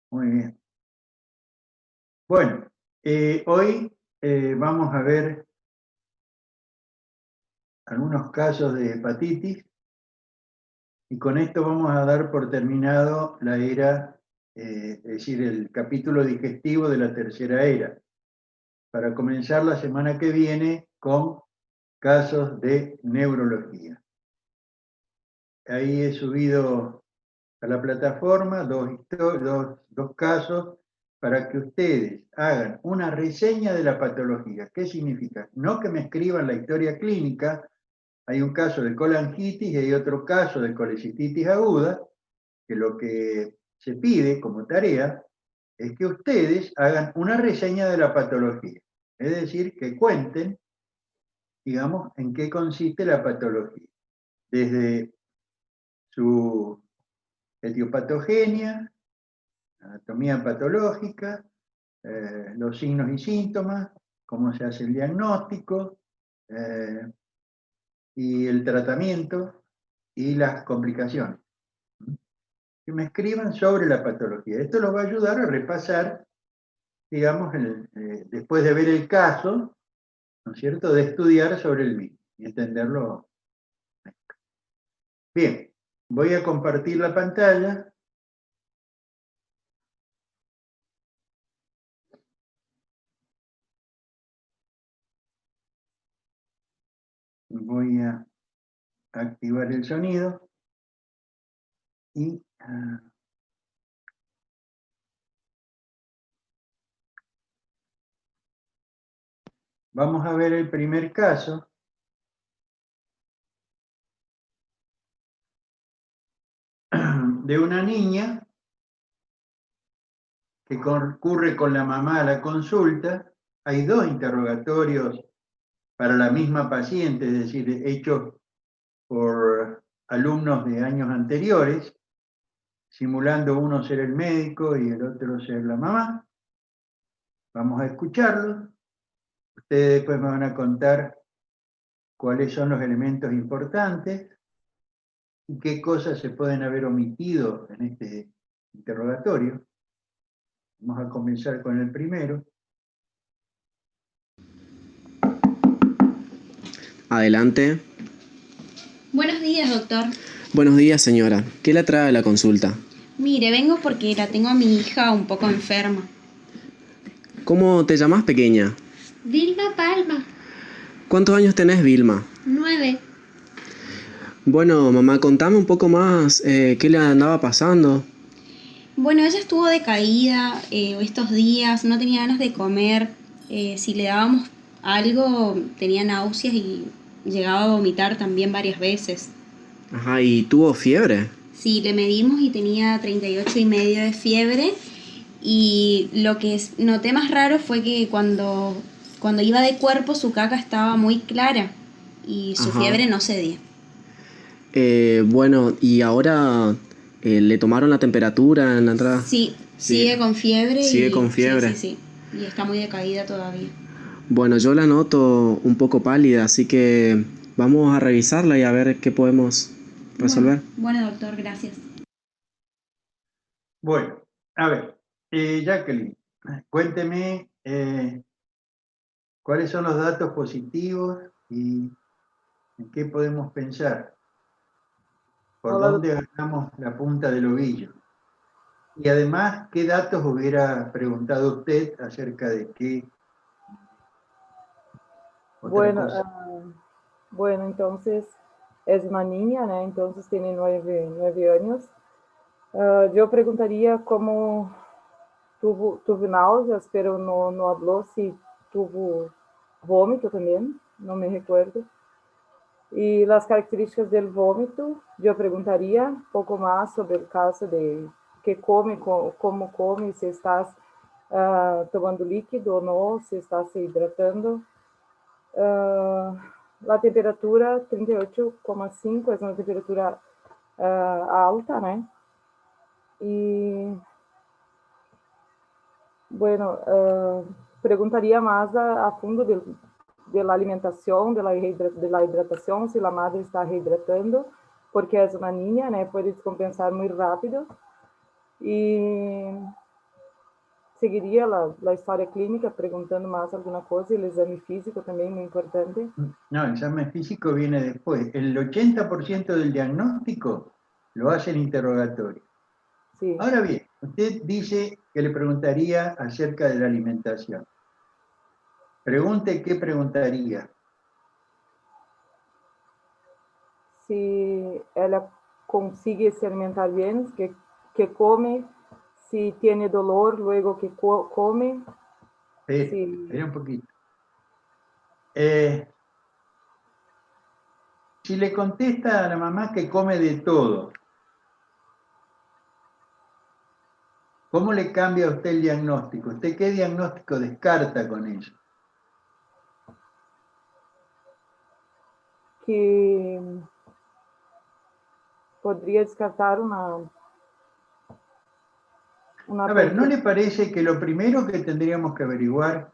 Muy bien. Bueno, hoy vamos a ver algunos casos de hepatitis y con esto vamos a dar por terminado la era, es decir, el capítulo digestivo de la tercera era, para comenzar la semana que viene con casos de neurología. Ahí he subido a la plataforma dos casos para que ustedes hagan una reseña de la patología. ¿Qué significa? No que me escriban la historia clínica. Hay un caso de colangitis y hay otro caso de colecistitis aguda, que lo que se pide como tarea es que ustedes hagan una reseña de la patología. Es decir, que cuenten, digamos, en qué consiste la patología. Desde su etiopatogenia, anatomía patológica, los signos y síntomas, cómo se hace el diagnóstico y el tratamiento y las complicaciones. Que me escriban sobre la patología. Esto los va a ayudar a repasar, digamos, después de ver el caso, ¿no es cierto?, de estudiar sobre el mismo y entenderlo. Bien, voy a compartir la pantalla. Voy a activar el sonido y vamos a ver el primer caso. De una niña que concurre con la mamá a la consulta. Hay dos interrogatorios para la misma paciente, es decir, hechos por alumnos de años anteriores, simulando uno ser el médico y el otro ser la mamá. Vamos a escucharlo. Ustedes después me van a contar cuáles son los elementos importantes y qué cosas se pueden haber omitido en este interrogatorio. Vamos a comenzar con el primero. Adelante. Buenos días, doctor. Buenos días, señora. ¿Qué la trae a la consulta? Mire, vengo porque la tengo a mi hija un poco enferma. ¿Cómo te llamas, pequeña? Vilma Palma, ¿Cuántos años tenés, Vilma? 9. Bueno, mamá, contame un poco más qué le andaba pasando. Bueno, ella estuvo decaída estos días, no tenía ganas de comer. Si le dábamos algo, tenía náuseas y llegaba a vomitar también varias veces. Ajá, ¿y tuvo fiebre? Sí, le medimos y tenía 38,5 de fiebre. Y lo que noté más raro fue que cuando iba de cuerpo su caca estaba muy clara y su Ajá. fiebre no cedía. Bueno, ¿y ahora le tomaron la temperatura en la entrada? Sí, Sí. sigue con fiebre Sigue con fiebre. Sí. Y está muy decaída todavía. Bueno, yo la noto un poco pálida, así que vamos a revisarla y a ver qué podemos resolver. Bueno, doctor, gracias. Bueno, a ver, Jacqueline, cuénteme cuáles son los datos positivos y en qué podemos pensar, por Hola, dónde agarramos la punta del ovillo. Y además, ¿qué datos hubiera preguntado usted acerca de qué otra bueno, cosa? bueno, entonces es una niña, ¿no? Entonces tiene 9 años. Yo preguntaría cómo tuvo náuseas, pero no habló si tuvo vómito también, no me recuerdo. Y las características del vómito, yo preguntaría un poco más sobre el caso de qué come, cómo come, si estás tomando líquido o no, si estás se hidratando. La temperatura 38,5 es una temperatura alta, ¿no? Y bueno, preguntaría más a fondo de la alimentación, de la hidratación, si la madre está rehidratando, porque es una niña, ¿no? Puede descompensar muy rápido. Y seguiría la historia clínica preguntando más alguna cosa, y el examen físico también muy importante. No, el examen físico viene después. El 80% del diagnóstico lo hace en interrogatorio. Sí. Ahora bien, usted dice que le preguntaría acerca de la alimentación. Pregunte qué preguntaría. Si ella consigue se alimentar bien, que come, si tiene dolor luego que come. Espera un poquito. Si le contesta a la mamá que come de todo, ¿cómo le cambia a usted el diagnóstico? ¿Usted qué diagnóstico descarta con eso? Que podría descartar una A ver, ¿no le parece que lo primero que tendríamos que averiguar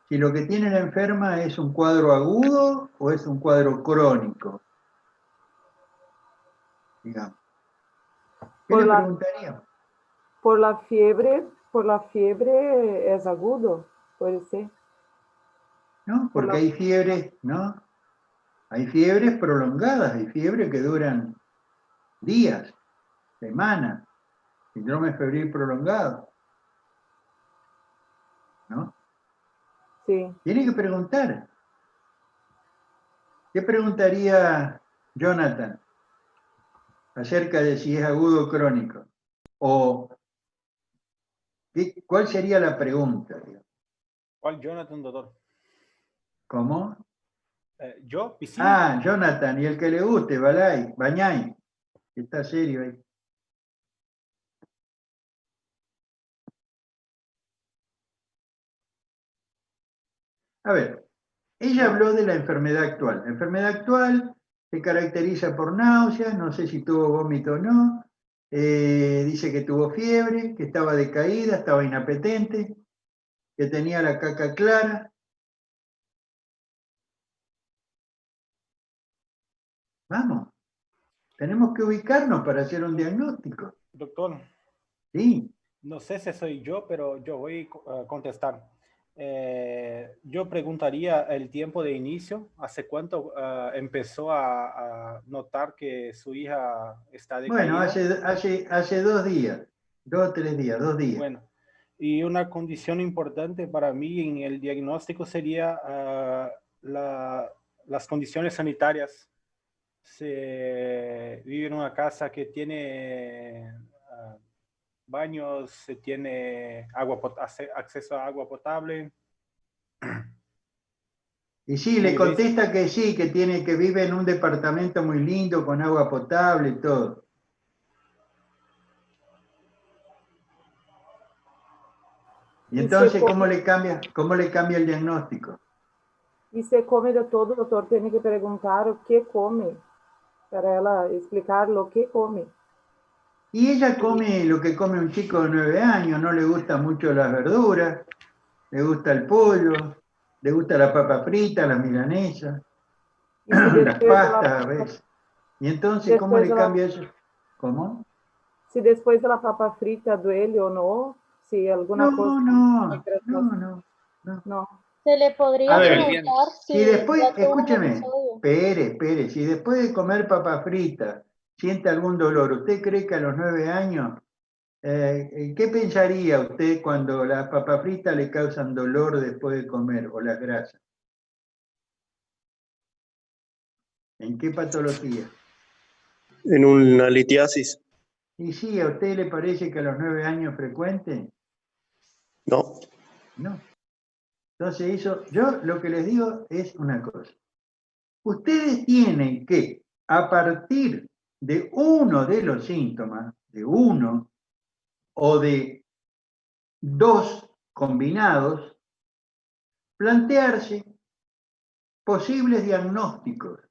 si lo que tiene la enferma es un cuadro agudo o es un cuadro crónico? Digamos. ¿Qué le preguntaría? Por la fiebre es agudo, puede ser. ¿No? Porque hay fiebres, ¿no? Hay fiebres prolongadas, hay fiebres que duran días, semanas, síndrome febril prolongado, ¿no? Sí. Tiene que preguntar. ¿Qué preguntaría Jonathan acerca de si es agudo o crónico? O ¿cuál sería la pregunta? ¿Cuál Jonathan, doctor? ¿Cómo? ¿Yo? ¿Piscina? Ah, Jonathan, y el que le guste, Bañay, que está serio ahí. A ver, ella habló de la enfermedad actual. La enfermedad actual se caracteriza por náuseas, no sé si tuvo vómito o no. Dice que tuvo fiebre, que estaba decaída, estaba inapetente, que tenía la caca clara. Vamos, tenemos que ubicarnos para hacer un diagnóstico. Doctor. Sí. No sé si soy yo, pero yo voy a contestar. Yo preguntaría el tiempo de inicio, ¿hace cuánto empezó a notar que su hija está decaída? Bueno, hace 2 días, 2 o 3 días, 2 días. Bueno, y una condición importante para mí en el diagnóstico sería las condiciones sanitarias. Se vive en una casa que tiene baños, se tiene acceso a agua potable. Y sí, le contesta que sí, que vive en un departamento muy lindo, con agua potable y todo. Y entonces, ¿cómo le cambia el diagnóstico? Y se come de todo, el doctor tiene que preguntar qué come, para ella explicar lo que come. Y ella come lo que come un chico de 9 años, no le gusta mucho las verduras, le gusta el pollo, le gusta la papa frita, la milanesa, las pastas a veces. Y entonces, ¿cómo le cambia eso? ¿Cómo? Si después de la papa frita duele o no, si alguna cosa... No. Se le podría preguntar si después, escúcheme, espere, si después de comer papa frita siente algún dolor, ¿usted cree que a los 9 años, qué pensaría usted cuando las papas fritas le causan dolor después de comer, o las grasas? ¿En qué patología? En una litiasis. Y sí, ¿a usted le parece que a los 9 años frecuente? No. No. Entonces yo lo que les digo es una cosa. Ustedes tienen que, a partir de uno de los síntomas, de uno o de 2 combinados, plantearse posibles diagnósticos.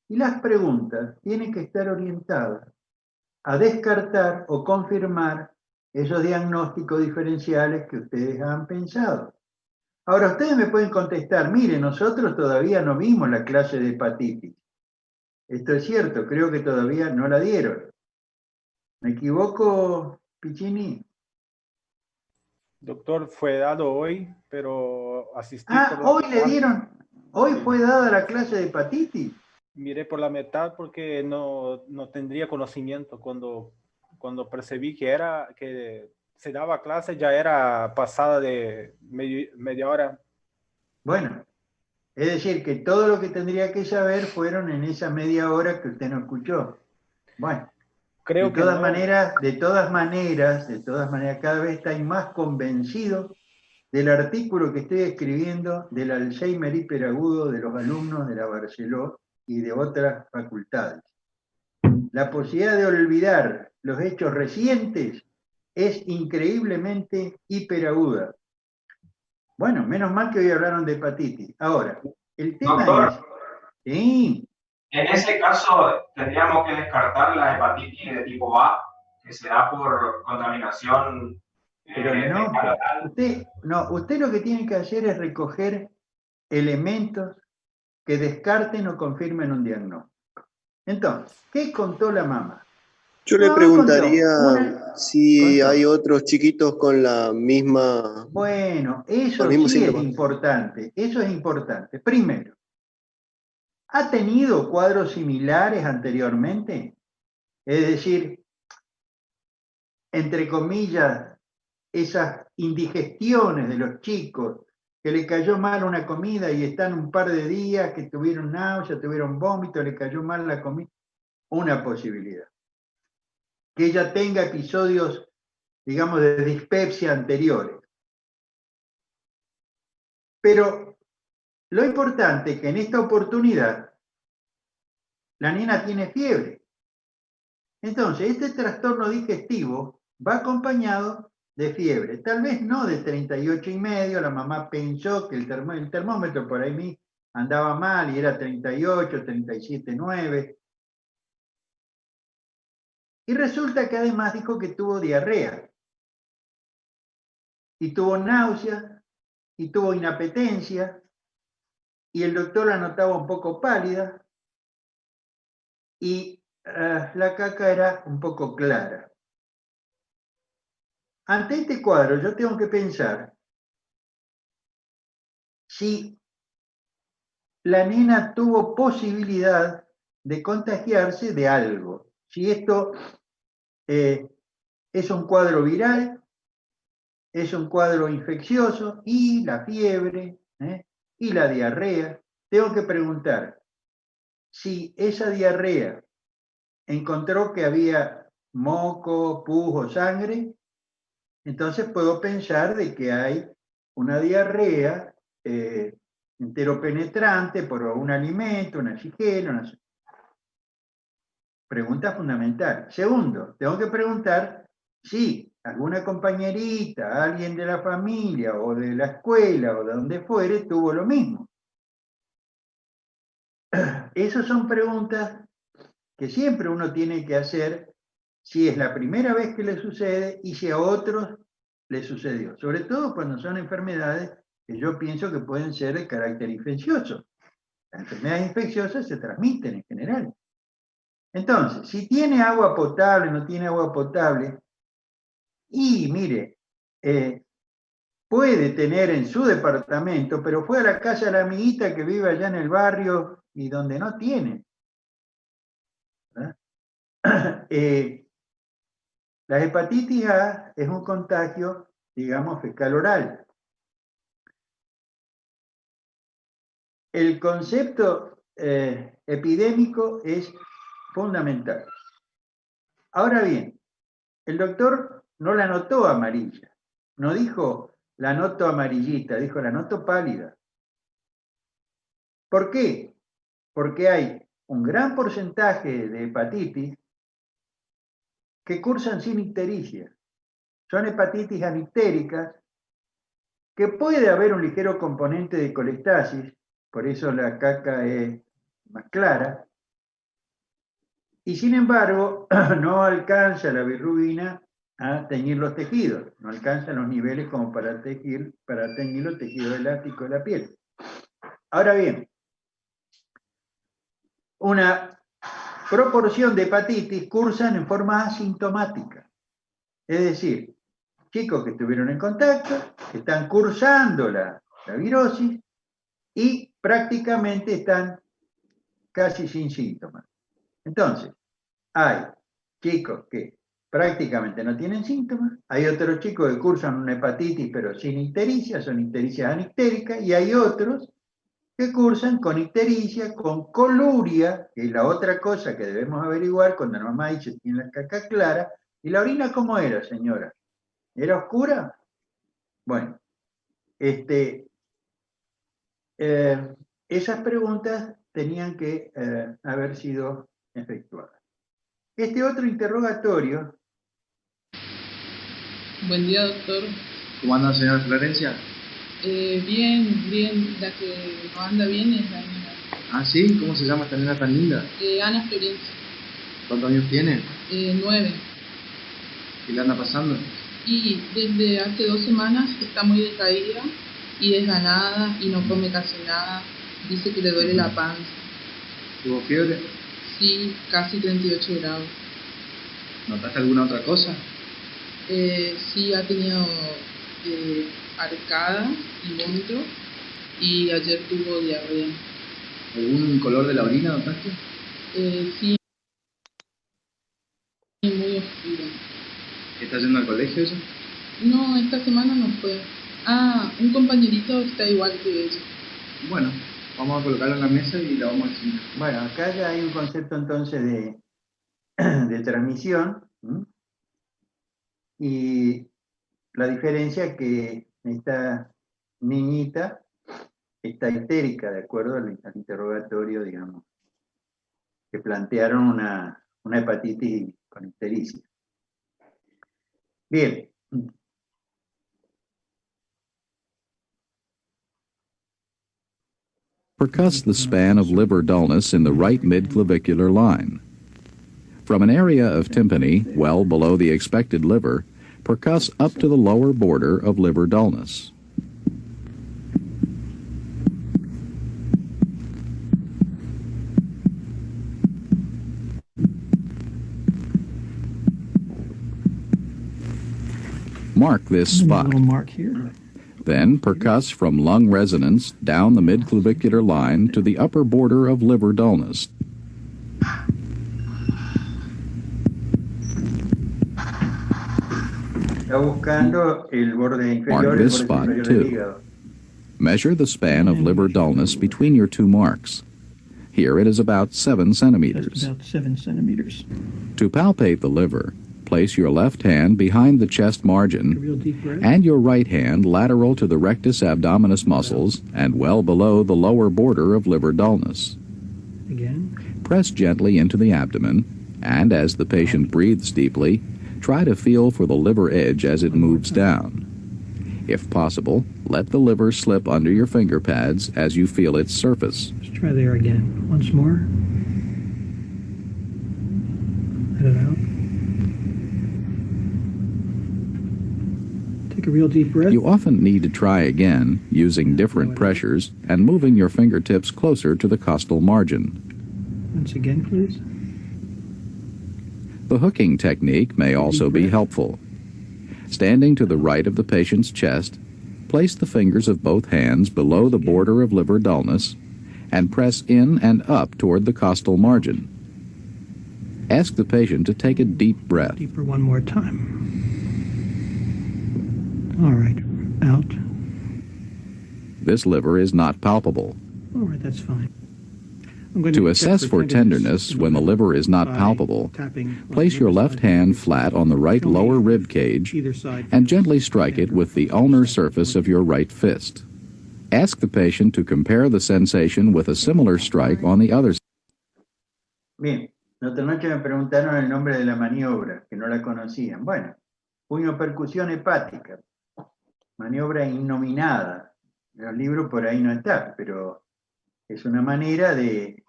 Y las preguntas tienen que estar orientadas a descartar o confirmar esos diagnósticos diferenciales que ustedes han pensado. Ahora, ustedes me pueden contestar, mire, nosotros todavía no vimos la clase de hepatitis. Esto es cierto, creo que todavía no la dieron. ¿Me equivoco, Piccini? Doctor, fue dado hoy, pero asistí por la Hoy le mitad. dieron, hoy Sí. fue dada la clase de hepatitis. Miré por la mitad porque no tendría conocimiento. Cuando percibí que se daba clase, ya era pasada de media hora. Bueno, es decir, que todo lo que tendría que saber fueron en esa media hora que usted no escuchó. Bueno, Creo que no. de todas maneras, cada vez estoy más convencido del artículo que estoy escribiendo del Alzheimer hiperagudo de los alumnos de la Barceló y de otras facultades. La posibilidad de olvidar los hechos recientes es increíblemente hiperaguda. Bueno, menos mal que hoy hablaron de hepatitis. Ahora, el tema Doctor, es... Sí. En ese caso, tendríamos que descartar la hepatitis de tipo A, que se da por contaminación. Pero usted lo que tiene que hacer es recoger elementos que descarten o confirmen un diagnóstico. Entonces, ¿qué contó la mamá? Yo le preguntaría si hay otros chiquitos con la misma... Bueno, eso sí es importante. Eso es importante. Primero, ¿ha tenido cuadros similares anteriormente? Es decir, entre comillas, esas indigestiones de los chicos, que le cayó mal una comida y están un par de días, que tuvieron náusea, tuvieron vómito, le cayó mal la comida. Una posibilidad. Que ella tenga episodios, digamos, de dispepsia anteriores. Pero lo importante es que en esta oportunidad la nena tiene fiebre. Entonces, este trastorno digestivo va acompañado de fiebre. Tal vez no de 38,5, la mamá pensó que el termómetro por ahí andaba mal y era 38, 37,9. Y resulta que además dijo que tuvo diarrea. Y tuvo náusea, y tuvo inapetencia, y el doctor la notaba un poco pálida, y la caca era un poco clara. Ante este cuadro yo tengo que pensar si la nena tuvo posibilidad de contagiarse de algo, si esto es un cuadro viral, es un cuadro infeccioso, y la fiebre, y la diarrea. Tengo que preguntar si esa diarrea encontró que había moco, pus o sangre, entonces puedo pensar de que hay una diarrea enteropenetrante por un alimento, una shigella, pregunta fundamental. Segundo, tengo que preguntar si alguna compañerita, alguien de la familia o de la escuela o de donde fuere tuvo lo mismo. Esas son preguntas que siempre uno tiene que hacer si es la primera vez que le sucede y si a otros le sucedió. Sobre todo cuando son enfermedades que yo pienso que pueden ser de carácter infeccioso. Las enfermedades infecciosas se transmiten en general. Entonces, si tiene agua potable, no tiene agua potable, y mire, puede tener en su departamento, pero fue a la casa de la amiguita que vive allá en el barrio y donde no tiene. La hepatitis A es un contagio, digamos, fecal-oral. El concepto epidémico es fundamental. Ahora bien, el doctor no la notó amarilla, no dijo la noto amarillita, dijo la noto pálida. ¿Por qué? Porque hay un gran porcentaje de hepatitis que cursan sin ictericia. Son hepatitis anictéricas, que puede haber un ligero componente de colestasis, por eso la caca es más clara, y sin embargo no alcanza la bilirrubina a teñir los tejidos, no alcanza los niveles como para teñir los tejidos elásticos de la piel. Ahora bien, una proporción de hepatitis cursan en forma asintomática, es decir, chicos que estuvieron en contacto, que están cursando la virosis y prácticamente están casi sin síntomas. Entonces, hay chicos que prácticamente no tienen síntomas, hay otros chicos que cursan una hepatitis pero sin ictericia, son ictericias anictéricas, y hay otros que cursan con ictericia, con coluria, que es la otra cosa que debemos averiguar cuando la mamá dice tiene la caca clara. ¿Y la orina cómo era, señora? ¿Era oscura? Bueno, esas preguntas tenían que haber sido efectuadas. Este otro interrogatorio. Buen día, doctor. ¿Cómo anda, señora Florencia? Bien, bien. La que no anda bien es la niña. ¿Ah, sí? ¿Cómo se llama esta nena tan linda? Ana Florencia. ¿Cuántos años tiene? 9. ¿Qué le anda pasando? Y desde hace 2 semanas está muy decaída y desganada y no come casi nada. Dice que le duele la panza. ¿Tuvo fiebre? Sí, casi 38 grados. ¿Notaste alguna otra cosa? Sí, ha tenido arcada y vómito y ayer tuvo diarrea. ¿Algún color de la orina notaste? Sí, muy oscuro. ¿Está yendo al colegio eso? No, esta semana no fue. Ah, un compañerito está igual que ella. Bueno, vamos a colocarla en la mesa y la vamos a enseñar. Bueno, acá ya hay un concepto entonces de transmisión. Y la diferencia es que esta niñita está histérica, de acuerdo al interrogatorio, digamos, que plantearon una hepatitis con ictericia. Bien. Percuss the span of liver dullness in the right midclavicular line. From an area of tympany well below the expected liver, percuss up to the lower border of liver dullness. Mark this spot. Mark here. Then percuss from lung resonance down the midclavicular line to the upper border of liver dullness. Está buscando el borde inferior, Mark this spot too. Measure the span of liver dullness between your two marks. Here it is about 7 centimeters. That's about 7 centimeters. To palpate the liver, place your left hand behind the chest margin and your right hand lateral to the rectus abdominis muscles and well below the lower border of liver dullness. Again. Press gently into the abdomen, and as the patient breathes deeply, try to feel for the liver edge as it moves down. If possible, let the liver slip under your finger pads as you feel its surface. Let's try there again. Once more. Let it out. Take a real deep breath. You often need to try again, using different pressures and moving your fingertips closer to the costal margin. Once again, please. The hooking technique may also be helpful. Standing to the right of the patient's chest, place the fingers of both hands below the border of liver dullness and press in and up toward the costal margin. Ask the patient to take a deep breath. Deeper one more time. All right, out. This liver is not palpable. All right, that's fine. To assess for tenderness when the liver is not palpable, place your left hand flat on the right lower rib cage and gently strike it with the ulnar surface of your right fist. Ask the patient to compare the sensation with a similar strike on the other side. Bien, la otra noche me preguntaron el nombre de la maniobra, que no la conocían. Bueno, puño percusión hepática, maniobra innominada. En los libros por ahí no está, pero es una manera de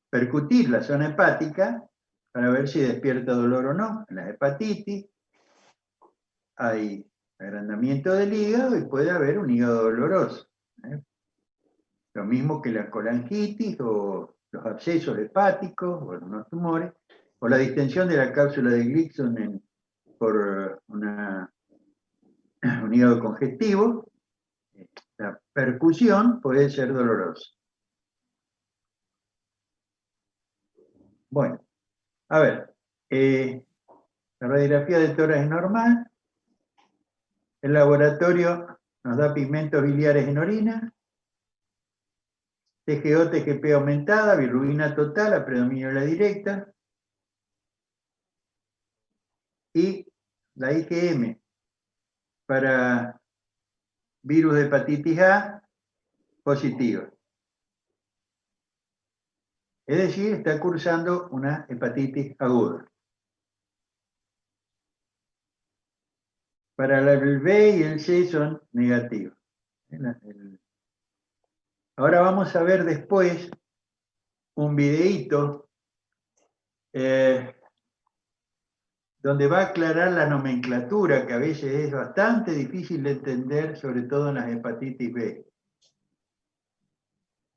percutir la zona hepática para ver si despierta dolor o no. En la hepatitis hay agrandamiento del hígado y puede haber un hígado doloroso. Lo mismo que la colangitis o los abscesos hepáticos o algunos tumores, o la distensión de la cápsula de Gleason por una un hígado congestivo, la percusión puede ser dolorosa. Bueno, a ver, la radiografía de tórax es normal, el laboratorio nos da pigmentos biliares en orina, TGO, TGP aumentada, bilirrubina total, a predominio de la directa, y la IgM para virus de hepatitis A positiva. Es decir, está cursando una hepatitis aguda. Para el B y el C son negativos. Ahora vamos a ver después un videíto donde va a aclarar la nomenclatura, que a veces es bastante difícil de entender, sobre todo en las hepatitis B.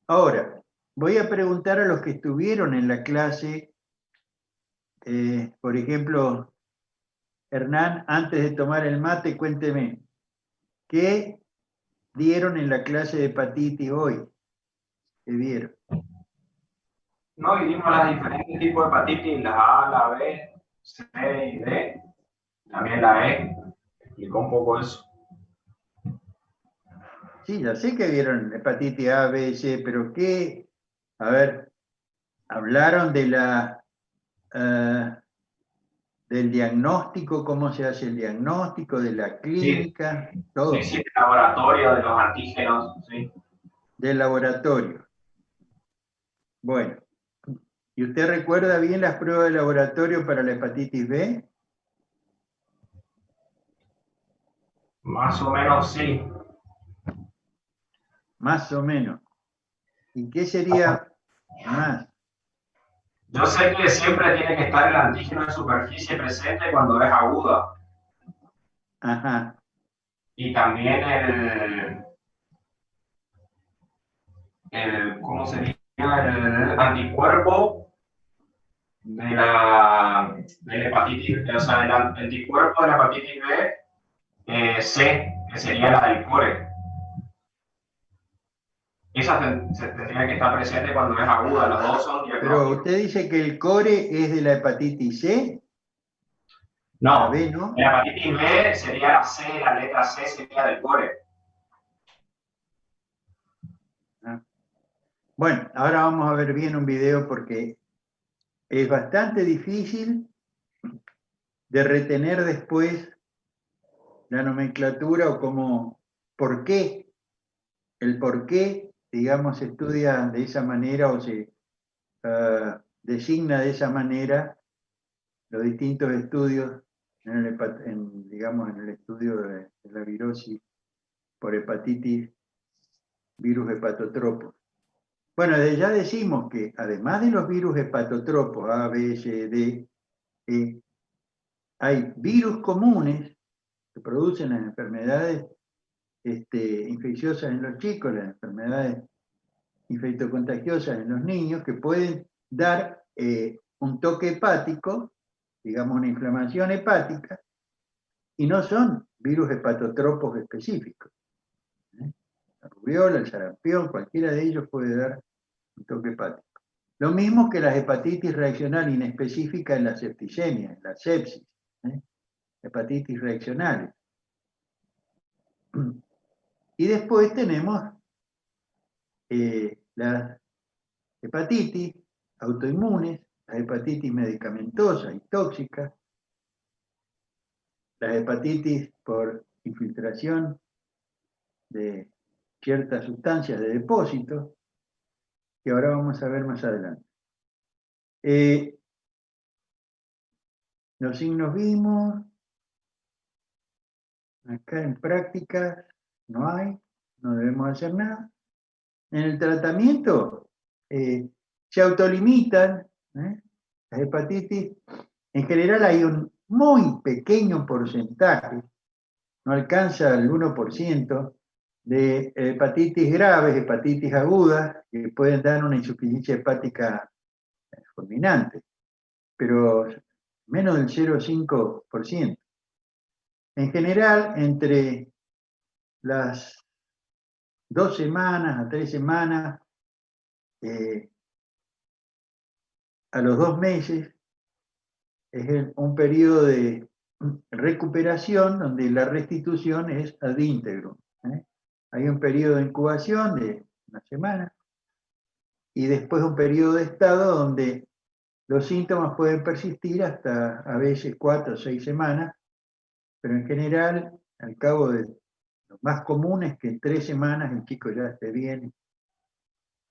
Ahora, voy a preguntar a los que estuvieron en la clase, por ejemplo, Hernán, antes de tomar el mate, cuénteme, ¿qué dieron en la clase de hepatitis hoy? ¿Qué vieron? No, y vimos los diferentes tipos de hepatitis, la A, la B, C y D, también la E, explicó un poco eso. Sí, ya sé que vieron hepatitis A, B, C, pero ¿qué? A ver, hablaron de del diagnóstico, cómo se hace el diagnóstico, de la clínica, sí, todo. Sí, el laboratorio, de los antígenos, sí. Del laboratorio. Bueno, ¿y usted recuerda bien las pruebas de laboratorio para la hepatitis B? Más o menos sí. Más o menos. ¿Y qué sería más? Yo sé que siempre tiene que estar el antígeno de superficie presente cuando es aguda. Ajá. Y también ¿cómo se dice? El anticuerpo de la hepatitis, o sea, el anticuerpo de la hepatitis B, C, que sería la del core. Esa tendría que estar presente cuando es aguda, los dos son diagnósticos. Pero usted dice que el core es de la hepatitis C. No, la B, ¿no? La hepatitis B sería la C, la letra C sería del core. Bueno, ahora vamos a ver bien un video porque es bastante difícil de retener después la nomenclatura o cómo, por qué, el por qué, digamos, se estudia de esa manera o se designa de esa manera los distintos estudios digamos, en el estudio de la virosis por hepatitis, virus hepatotropos. Bueno, ya decimos que además de los virus hepatotropos A, B, C, D, E, hay virus comunes que producen las enfermedades infecciosas en los chicos, las enfermedades infectocontagiosas en los niños, que pueden dar un toque hepático, digamos una inflamación hepática, y no son virus hepatotropos específicos. La rubiola, el sarampión, cualquiera de ellos puede dar un toque hepático. Lo mismo que la hepatitis reaccional inespecífica en la septicemia, en la sepsis, hepatitis reaccionales. Y después tenemos las hepatitis autoinmunes, las hepatitis medicamentosas y tóxicas, las hepatitis por infiltración de ciertas sustancias de depósito, que ahora vamos a ver más adelante. Los signos vimos, acá en práctica no hay, no debemos hacer nada. En el tratamiento se autolimitan las hepatitis. En general hay un muy pequeño porcentaje, no alcanza el 1%, de hepatitis graves, hepatitis agudas, que pueden dar una insuficiencia hepática fulminante, pero menos del 0,5%. En general, entre las 2 semanas a 3 semanas, a los 2 meses, es un periodo de recuperación donde la restitución es ad íntegro. Hay un periodo de incubación de 1 semana y después un periodo de estado donde los síntomas pueden persistir hasta a veces 4 o 6 semanas, pero en general, al cabo de lo más común es que en 3 semanas el chico ya esté bien.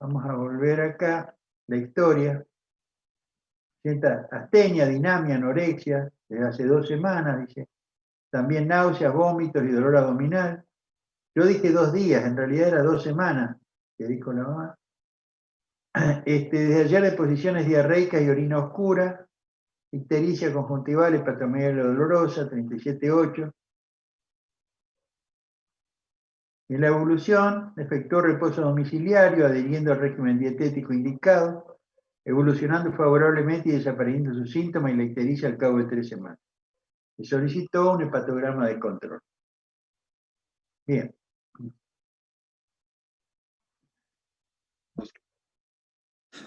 Vamos a volver acá, la historia. Sienta astenia, dinamia, anorexia, desde hace 2 semanas, dice. También náuseas, vómitos y dolor abdominal. Yo dije 2 días, en realidad era 2 semanas, que dijo la mamá. Desde ayer deposiciones diarreicas y orina oscura, ictericia conjuntival, hepatomegalia dolorosa, 37.8. En la evolución, efectuó reposo domiciliario, adhiriendo al régimen dietético indicado, evolucionando favorablemente y desapareciendo sus síntomas y la ictericia al cabo de 3 semanas. Se solicitó un hepatograma de control. Bien.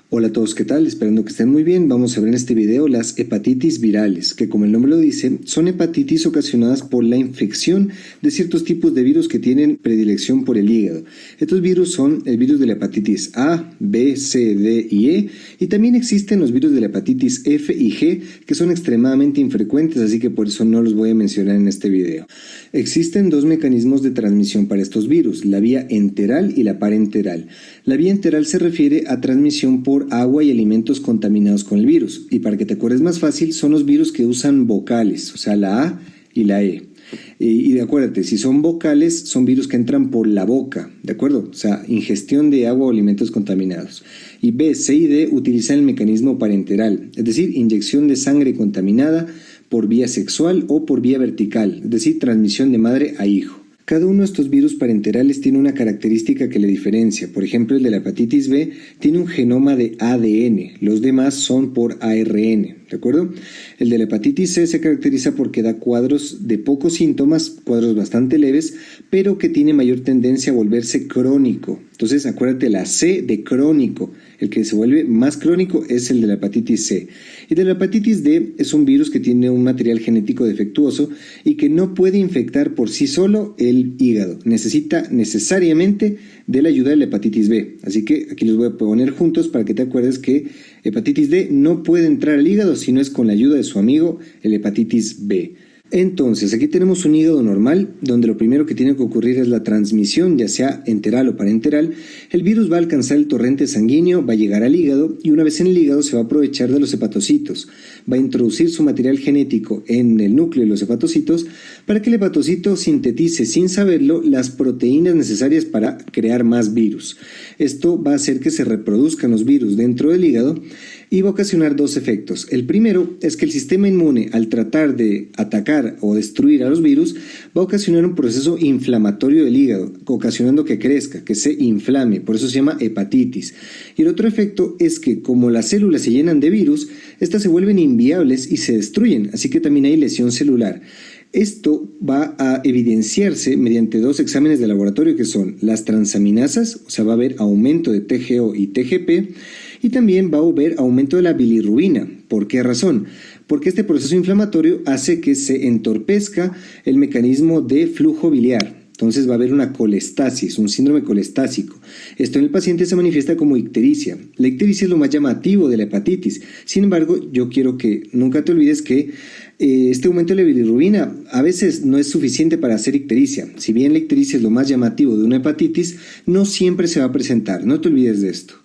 Hola a todos, ¿qué tal? Esperando que estén muy bien. Vamos a ver en este video las hepatitis virales, que como el nombre lo dice, son hepatitis ocasionadas por la infección de ciertos tipos de virus que tienen predilección por el hígado. Estos virus son el virus de la hepatitis A, B, C, D y E, y también existen los virus de la hepatitis F y G, que son extremadamente infrecuentes, así que por eso no los voy a mencionar en este video. Existen 2 mecanismos de transmisión para estos virus, la vía enteral y la parenteral. La vía enteral se refiere a transmisión por agua y alimentos contaminados con el virus. Y para que te acuerdes más fácil, son los virus que usan vocales, o sea, la A y la E. Y acuérdate, si son vocales, son virus que entran por la boca, ¿de acuerdo? O sea, ingestión de agua o alimentos contaminados. Y B, C y D utilizan el mecanismo parenteral, es decir, inyección de sangre contaminada por vía sexual o por vía vertical, es decir, transmisión de madre a hijo. Cada uno de estos virus parenterales tiene una característica que le diferencia. Por ejemplo, el de la hepatitis B tiene un genoma de ADN, los demás son por ARN, ¿de acuerdo? El de la hepatitis C se caracteriza porque da cuadros de pocos síntomas, cuadros bastante leves, pero que tiene mayor tendencia a volverse crónico. Entonces, acuérdate la C de crónico. El que se vuelve más crónico es el de la hepatitis C. Y de la hepatitis D es un virus que tiene un material genético defectuoso y que no puede infectar por sí solo el hígado. Necesita necesariamente de la ayuda de la hepatitis B. Así que aquí los voy a poner juntos para que te acuerdes que hepatitis D no puede entrar al hígado si no es con la ayuda de su amigo el hepatitis B. Entonces, aquí tenemos un hígado normal, donde lo primero que tiene que ocurrir es la transmisión, ya sea enteral o parenteral. El virus va a alcanzar el torrente sanguíneo, va a llegar al hígado y una vez en el hígado se va a aprovechar de los hepatocitos. Va a introducir su material genético en el núcleo de los hepatocitos para que el hepatocito sintetice sin saberlo las proteínas necesarias para crear más virus. Esto va a hacer que se reproduzcan los virus dentro del hígado y va a ocasionar 2 efectos. El primero es que el sistema inmune, al tratar de atacar o destruir a los virus, va a ocasionar un proceso inflamatorio del hígado, ocasionando que crezca, que se inflame, por eso se llama hepatitis. Y el otro efecto es que como las células se llenan de virus, estas se vuelven inviables y se destruyen, así que también hay lesión celular. Esto va a evidenciarse mediante 2 exámenes de laboratorio que son las transaminasas, o sea, va a haber aumento de TGO y TGP, y también va a haber aumento de la bilirrubina. ¿Por qué razón? Porque este proceso inflamatorio hace que se entorpezca el mecanismo de flujo biliar. Entonces va a haber una colestasis, un síndrome colestásico. Esto en el paciente se manifiesta como ictericia. La ictericia es lo más llamativo de la hepatitis. Sin embargo, yo quiero que nunca te olvides que este aumento de la bilirrubina a veces no es suficiente para hacer ictericia. Si bien la ictericia es lo más llamativo de una hepatitis, no siempre se va a presentar. No te olvides de esto.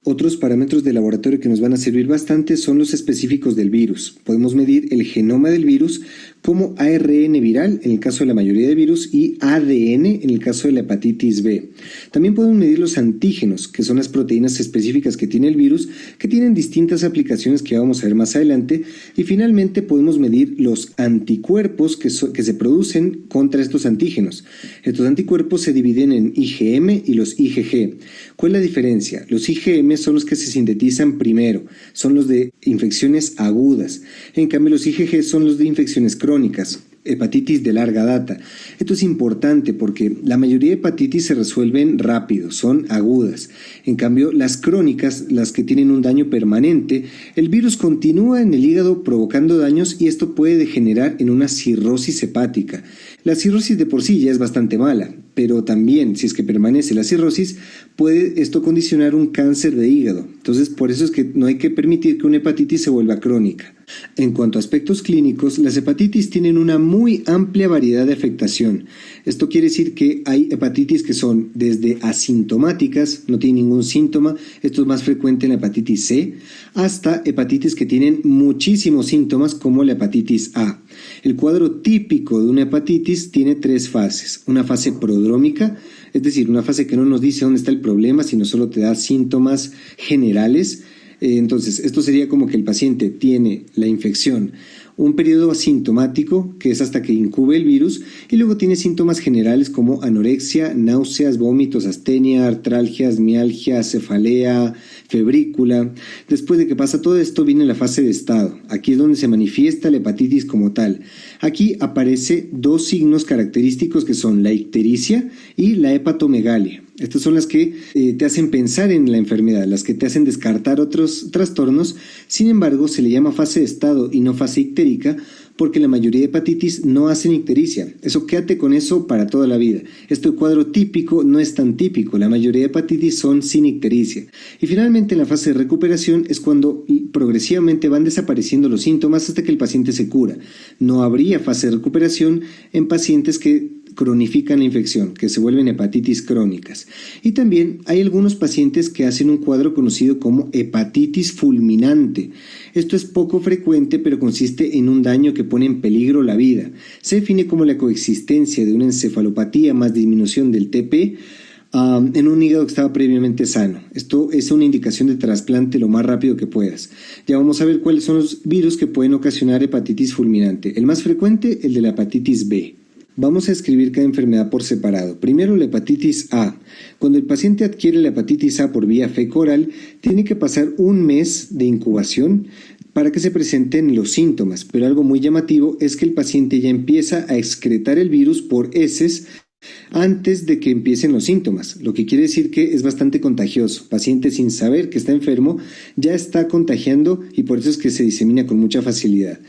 Otros parámetros de laboratorio que nos van a servir bastante son los específicos del virus. Podemos medir el genoma del virus como ARN viral en el caso de la mayoría de virus y ADN en el caso de la hepatitis B. También podemos medir los antígenos, que son las proteínas específicas que tiene el virus, que tienen distintas aplicaciones que vamos a ver más adelante. Y finalmente podemos medir los anticuerpos que se producen contra estos antígenos. Estos anticuerpos se dividen en IgM y los IgG. ¿Cuál es la diferencia? Los IgM son los que se sintetizan primero, son los de infecciones agudas. En cambio, los IgG son los de infecciones crónicas. hepatitis de larga data. Esto es importante porque la mayoría de hepatitis se resuelven rápido, son agudas. En cambio, las crónicas, las que tienen un daño permanente, el virus continúa en el hígado provocando daños y esto puede degenerar en una cirrosis hepática. La cirrosis de por sí ya es bastante mala, pero también, si es que permanece la cirrosis, puede esto condicionar un cáncer de hígado. Entonces, por eso es que no hay que permitir que una hepatitis se vuelva crónica. En cuanto a aspectos clínicos, las hepatitis tienen una muy amplia variedad de afectación. Esto quiere decir que hay hepatitis que son desde asintomáticas, no tienen ningún síntoma, esto es más frecuente en la hepatitis C, hasta hepatitis que tienen muchísimos síntomas como la hepatitis A. El cuadro típico de una hepatitis tiene 3 fases. Una fase prodrómica, es decir, una fase que no nos dice dónde está el problema, sino solo te da síntomas generales. Entonces, esto sería como que el paciente tiene la infección, un periodo asintomático, que es hasta que incube el virus, y luego tiene síntomas generales como anorexia, náuseas, vómitos, astenia, artralgias, mialgia, cefalea, febrícula. Después de que pasa todo esto, viene la fase de estado. Aquí es donde se manifiesta la hepatitis como tal. Aquí aparece 2 signos característicos que son la ictericia y la hepatomegalia. Estas son las que te hacen pensar en la enfermedad, las que te hacen descartar otros trastornos. Sin embargo, se le llama fase de estado y no fase ictérica porque la mayoría de hepatitis no hacen ictericia. Eso, quédate con eso para toda la vida. Este cuadro típico no es tan típico. La mayoría de hepatitis son sin ictericia. Y finalmente, en la fase de recuperación es cuando progresivamente van desapareciendo los síntomas hasta que el paciente se cura. No habría fase de recuperación en pacientes que cronifican la infección, que se vuelven hepatitis crónicas. Y también hay algunos pacientes que hacen un cuadro conocido como hepatitis fulminante. Esto es poco frecuente, pero consiste en un daño que pone en peligro la vida. Se define como la coexistencia de una encefalopatía más disminución del TP en un hígado que estaba previamente sano. Esto es una indicación de trasplante lo más rápido que puedas. Ya vamos a ver cuáles son los virus que pueden ocasionar hepatitis fulminante. El más frecuente, el de la hepatitis B. Vamos a escribir cada enfermedad por separado. Primero, la hepatitis A. Cuando el paciente adquiere la hepatitis A por vía fecal-oral, tiene que pasar un mes de incubación para que se presenten los síntomas, pero algo muy llamativo es que el paciente ya empieza a excretar el virus por heces antes de que empiecen los síntomas, lo que quiere decir que es bastante contagioso. Paciente sin saber que está enfermo ya está contagiando y por eso es que se disemina con mucha facilidad.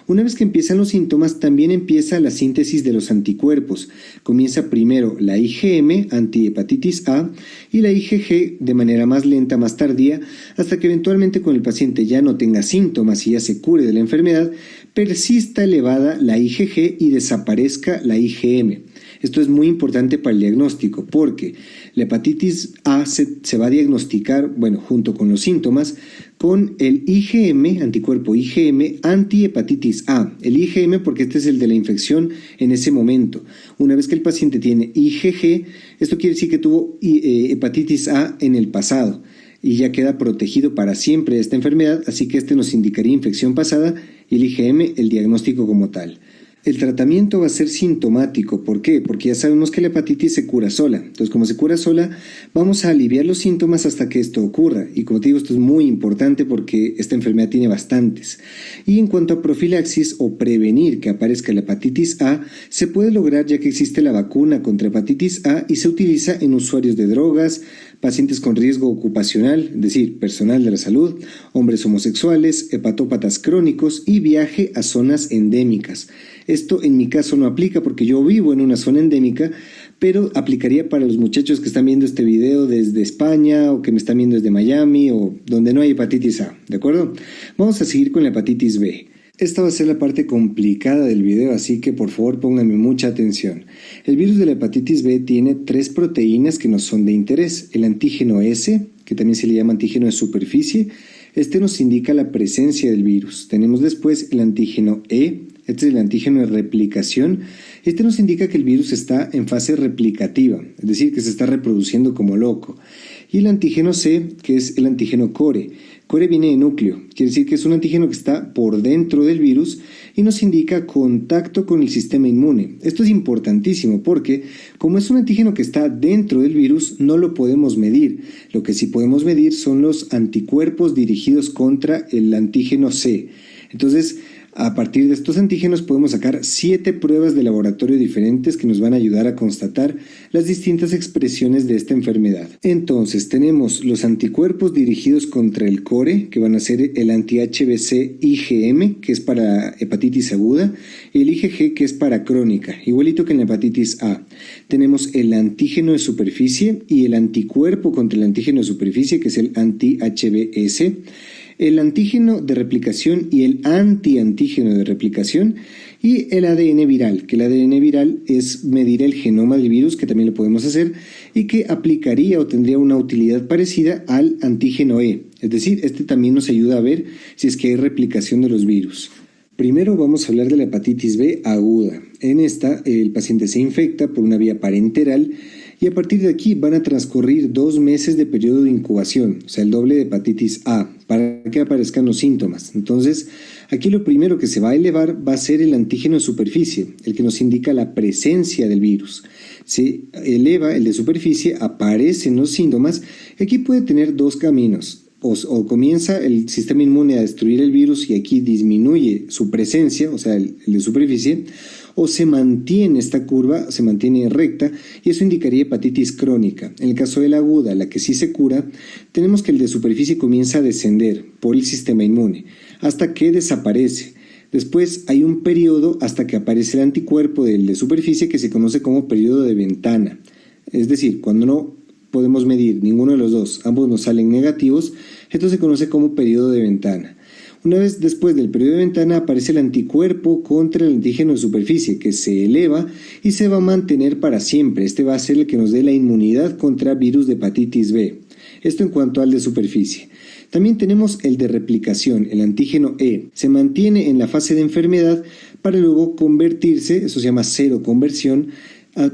Una vez que empiezan los síntomas, también empieza la síntesis de los anticuerpos. Comienza primero la IgM, antihepatitis A, y la IgG de manera más lenta, más tardía, hasta que eventualmente cuando el paciente ya no tenga síntomas y ya se cure de la enfermedad, persista elevada la IgG y desaparezca la IgM. Esto es muy importante para el diagnóstico porque la hepatitis A se va a diagnosticar, junto con los síntomas, con el IgM, anticuerpo IgM, antihepatitis A. El IgM porque este es el de la infección en ese momento. Una vez que el paciente tiene IgG, esto quiere decir que tuvo hepatitis A en el pasado y ya queda protegido para siempre de esta enfermedad, así que este nos indicaría infección pasada y el IgM el diagnóstico como tal. El tratamiento va a ser sintomático. ¿Por qué? Porque ya sabemos que la hepatitis se cura sola. Entonces, como se cura sola, vamos a aliviar los síntomas hasta que esto ocurra. Y como te digo, esto es muy importante porque esta enfermedad tiene bastantes. Y en cuanto a profilaxis o prevenir que aparezca la hepatitis A, se puede lograr ya que existe la vacuna contra hepatitis A y se utiliza en usuarios de drogas, pacientes con riesgo ocupacional, es decir, personal de la salud, hombres homosexuales, hepatópatas crónicos y viaje a zonas endémicas. Esto en mi caso no aplica porque yo vivo en una zona endémica, pero aplicaría para los muchachos que están viendo este video desde España o que me están viendo desde Miami o donde no hay hepatitis A, ¿de acuerdo? Vamos a seguir con la hepatitis B. Esta va a ser la parte complicada del video, así que por favor pónganme mucha atención. El virus de la hepatitis B tiene 3 proteínas que nos son de interés. El antígeno S, que también se le llama antígeno de superficie, este nos indica la presencia del virus. Tenemos después el antígeno E, este es el antígeno de replicación. Este nos indica que el virus está en fase replicativa, es decir, que se está reproduciendo como loco. Y el antígeno C, que es el antígeno core. Core viene de núcleo, quiere decir que es un antígeno que está por dentro del virus y nos indica contacto con el sistema inmune. Esto es importantísimo porque como es un antígeno que está dentro del virus, no lo podemos medir. Lo que sí podemos medir son los anticuerpos dirigidos contra el antígeno C. Entonces, A partir de estos antígenos podemos sacar 7 pruebas de laboratorio diferentes que nos van a ayudar a constatar las distintas expresiones de esta enfermedad. Entonces tenemos los anticuerpos dirigidos contra el core, que van a ser el anti-HBC IgM, que es para hepatitis aguda, y el IgG, que es para crónica, igualito que en la hepatitis A. Tenemos el antígeno de superficie y el anticuerpo contra el antígeno de superficie, que es el anti-HBS, el antígeno de replicación y el antiantígeno de replicación, y el ADN viral, que el ADN viral es medir el genoma del virus, que también lo podemos hacer, y que aplicaría o tendría una utilidad parecida al antígeno E. Es decir, este también nos ayuda a ver si es que hay replicación de los virus. Primero vamos a hablar de la hepatitis B aguda. En esta, el paciente se infecta por una vía parenteral y a partir de aquí van a transcurrir 2 meses de periodo de incubación, o sea, el doble de hepatitis A, para que aparezcan los síntomas. Entonces, aquí lo primero que se va a elevar va a ser el antígeno de superficie, el que nos indica la presencia del virus. Se eleva el de superficie, aparecen los síntomas, y aquí puede tener 2 caminos. O comienza el sistema inmune a destruir el virus y aquí disminuye su presencia, o sea, el de superficie, o se mantiene esta curva, se mantiene recta, y eso indicaría hepatitis crónica. En el caso de la aguda, la que sí se cura, tenemos que el de superficie comienza a descender por el sistema inmune, hasta que desaparece. Después hay un periodo hasta que aparece el anticuerpo del de superficie que se conoce como periodo de ventana. Es decir, cuando no podemos medir ninguno de los dos, ambos nos salen negativos, esto se conoce como periodo de ventana. Una vez después del periodo de ventana aparece el anticuerpo contra el antígeno de superficie, que se eleva y se va a mantener para siempre. Este va a ser el que nos dé la inmunidad contra virus de hepatitis B. Esto en cuanto al de superficie. También tenemos el de replicación, el antígeno E. Se mantiene en la fase de enfermedad para luego convertirse, eso se llama seroconversión,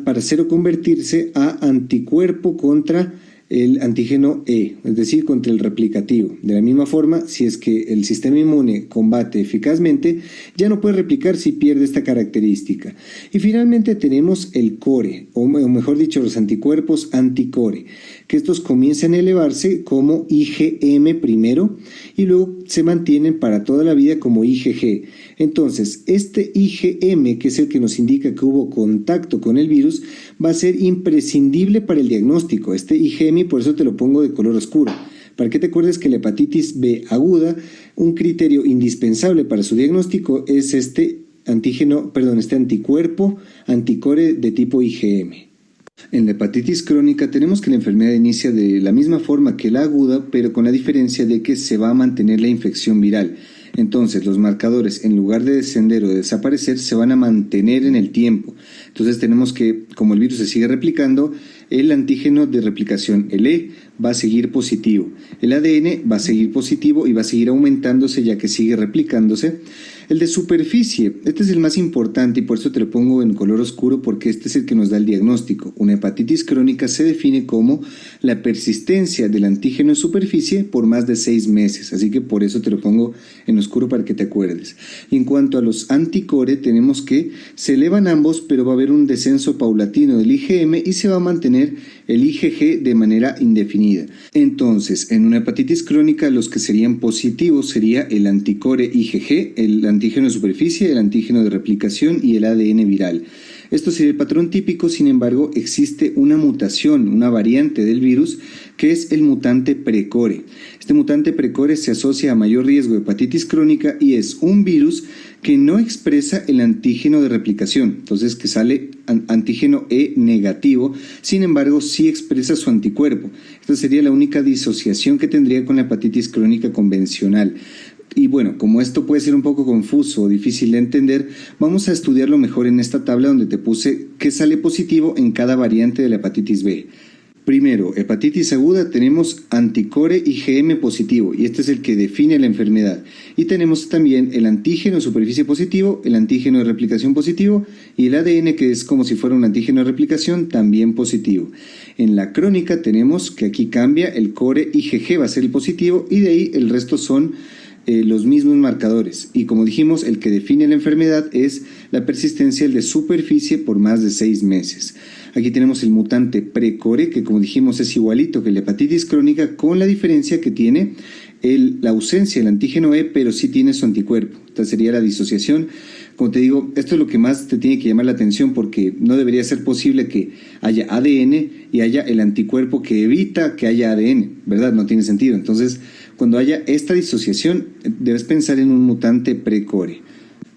para seroconvertirse a anticuerpo contra el antígeno E, es decir, contra el replicativo. De la misma forma, si es que el sistema inmune combate eficazmente, ya no puede replicar si pierde esta característica. Y finalmente tenemos el core, o mejor dicho, los anticuerpos anticore, que estos comienzan a elevarse como IgM primero y luego se mantienen para toda la vida como IgG. Entonces, este IgM, que es el que nos indica que hubo contacto con el virus, va a ser imprescindible para el diagnóstico. Este IgM, por eso te lo pongo de color oscuro, para que te acuerdes que la hepatitis B aguda, un criterio indispensable para su diagnóstico es este anticuerpo anticore de tipo IgM. En la hepatitis crónica tenemos que la enfermedad inicia de la misma forma que la aguda, pero con la diferencia de que se va a mantener la infección viral. Entonces los marcadores, en lugar de descender o de desaparecer, se van a mantener en el tiempo. Entonces tenemos que, como el virus se sigue replicando, el antígeno de replicación, el E, va a seguir positivo. El ADN va a seguir positivo y va a seguir aumentándose ya que sigue replicándose. El de superficie, este es el más importante y por eso te lo pongo en color oscuro, porque este es el que nos da el diagnóstico. Una hepatitis crónica se define como la persistencia del antígeno en superficie por más de 6 meses, así que por eso te lo pongo en oscuro para que te acuerdes. Y en cuanto a los anticore, tenemos que se elevan ambos, pero va a haber un descenso paulatino del IgM y se va a mantener el IgG de manera indefinida. Entonces, en una hepatitis crónica, los que serían positivos sería el anticore IgG, el antígeno de superficie, el antígeno de replicación y el ADN viral. Esto sería el patrón típico, sin embargo, existe una mutación, una variante del virus, que es el mutante precore. Este mutante precore se asocia a mayor riesgo de hepatitis crónica y es un virus que no expresa el antígeno de replicación, entonces que sale antígeno E negativo, sin embargo sí expresa su anticuerpo. Esta sería la única disociación que tendría con la hepatitis crónica convencional. Y bueno, como esto puede ser un poco confuso o difícil de entender, vamos a estudiarlo mejor en esta tabla donde te puse qué sale positivo en cada variante de la hepatitis B. Primero, hepatitis aguda, tenemos anticore IgM positivo y este es el que define la enfermedad. Y tenemos también el antígeno de superficie positivo, el antígeno de replicación positivo y el ADN, que es como si fuera un antígeno de replicación, también positivo. En la crónica tenemos que aquí cambia, el core IgG va a ser el positivo y de ahí el resto son los mismos marcadores. Y como dijimos, el que define la enfermedad es la persistencia del de superficie por más de 6 meses. Aquí tenemos el mutante precore, que como dijimos es igualito que la hepatitis crónica, con la diferencia que tiene la ausencia del antígeno E, pero sí tiene su anticuerpo. esta sería la disociación. Como te digo, esto es lo que más te tiene que llamar la atención porque no debería ser posible que haya ADN y haya el anticuerpo que evita que haya ADN, ¿verdad? No tiene sentido. Entonces, cuando haya esta disociación, debes pensar en un mutante precore.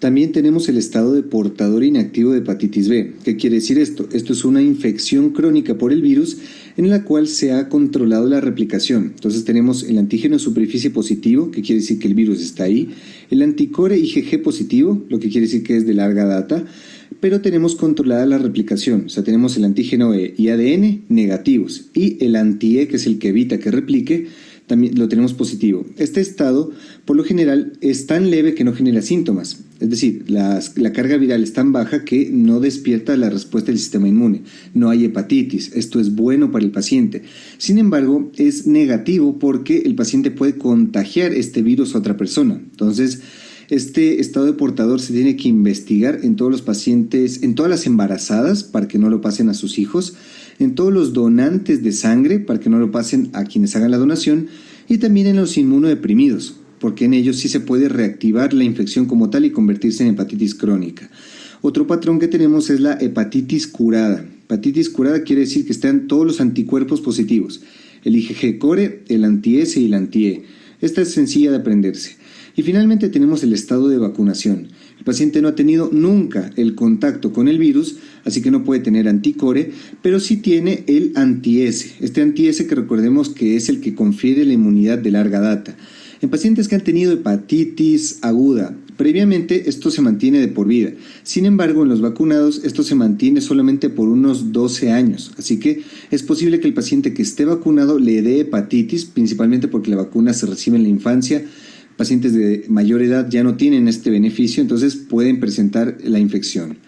También tenemos el estado de portador inactivo de hepatitis B. ¿Qué quiere decir esto? Esto es una infección crónica por el virus en la cual se ha controlado la replicación. Entonces tenemos el antígeno de superficie positivo, que quiere decir que el virus está ahí, el anticore IgG positivo, lo que quiere decir que es de larga data, pero tenemos controlada la replicación. O sea, tenemos el antígeno E y ADN negativos y el anti-E, que es el que evita que replique, también lo tenemos positivo. Este estado, por lo general, es tan leve que no genera síntomas. Es decir, la carga viral es tan baja que no despierta la respuesta del sistema inmune. No hay hepatitis. Esto es bueno para el paciente. Sin embargo, es negativo porque el paciente puede contagiar este virus a otra persona. Entonces, este estado de portador se tiene que investigar en todos los pacientes, en todas las embarazadas para que no lo pasen a sus hijos, en todos los donantes de sangre para que no lo pasen a quienes hagan la donación y también en los inmunodeprimidos, porque en ellos sí se puede reactivar la infección como tal y convertirse en hepatitis crónica. Otro patrón que tenemos es la hepatitis curada. Hepatitis curada quiere decir que están todos los anticuerpos positivos, el IgG core, el anti-S y el anti-E. Esta es sencilla de aprenderse. Y finalmente tenemos el estado de vacunación. El paciente no ha tenido nunca el contacto con el virus, así que no puede tener anticore, pero sí tiene el anti-S. Este anti-S que recordemos que es el que confiere la inmunidad de larga data. En pacientes que han tenido hepatitis aguda, previamente esto se mantiene de por vida. Sin embargo, en los vacunados esto se mantiene solamente por unos 12 años. Así que es posible que el paciente que esté vacunado le dé hepatitis, principalmente porque la vacuna se recibe en la infancia. Pacientes de mayor edad ya no tienen este beneficio, entonces pueden presentar la infección.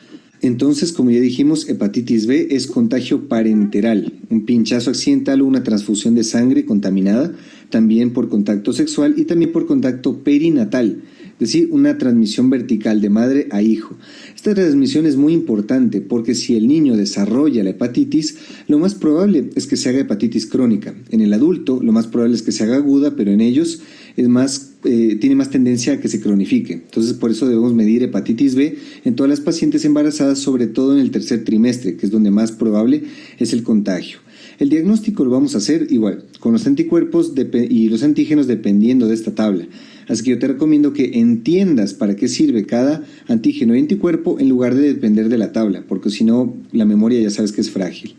Entonces, como ya dijimos, hepatitis B es contagio parenteral, un pinchazo accidental o una transfusión de sangre contaminada, también por contacto sexual y también por contacto perinatal, es decir, una transmisión vertical de madre a hijo. Esta transmisión es muy importante porque si el niño desarrolla la hepatitis, lo más probable es que se haga hepatitis crónica. En el adulto, lo más probable es que se haga aguda, pero en ellos tiene más tendencia a que se cronifique. Entonces, por eso debemos medir hepatitis B en todas las pacientes embarazadas, sobre todo en el tercer trimestre, que es donde más probable es el contagio. El diagnóstico lo vamos a hacer igual, con los anticuerpos y los antígenos dependiendo de esta tabla. Así que yo te recomiendo que entiendas para qué sirve cada antígeno y anticuerpo en lugar de depender de la tabla, porque si no, la memoria ya sabes que es frágil.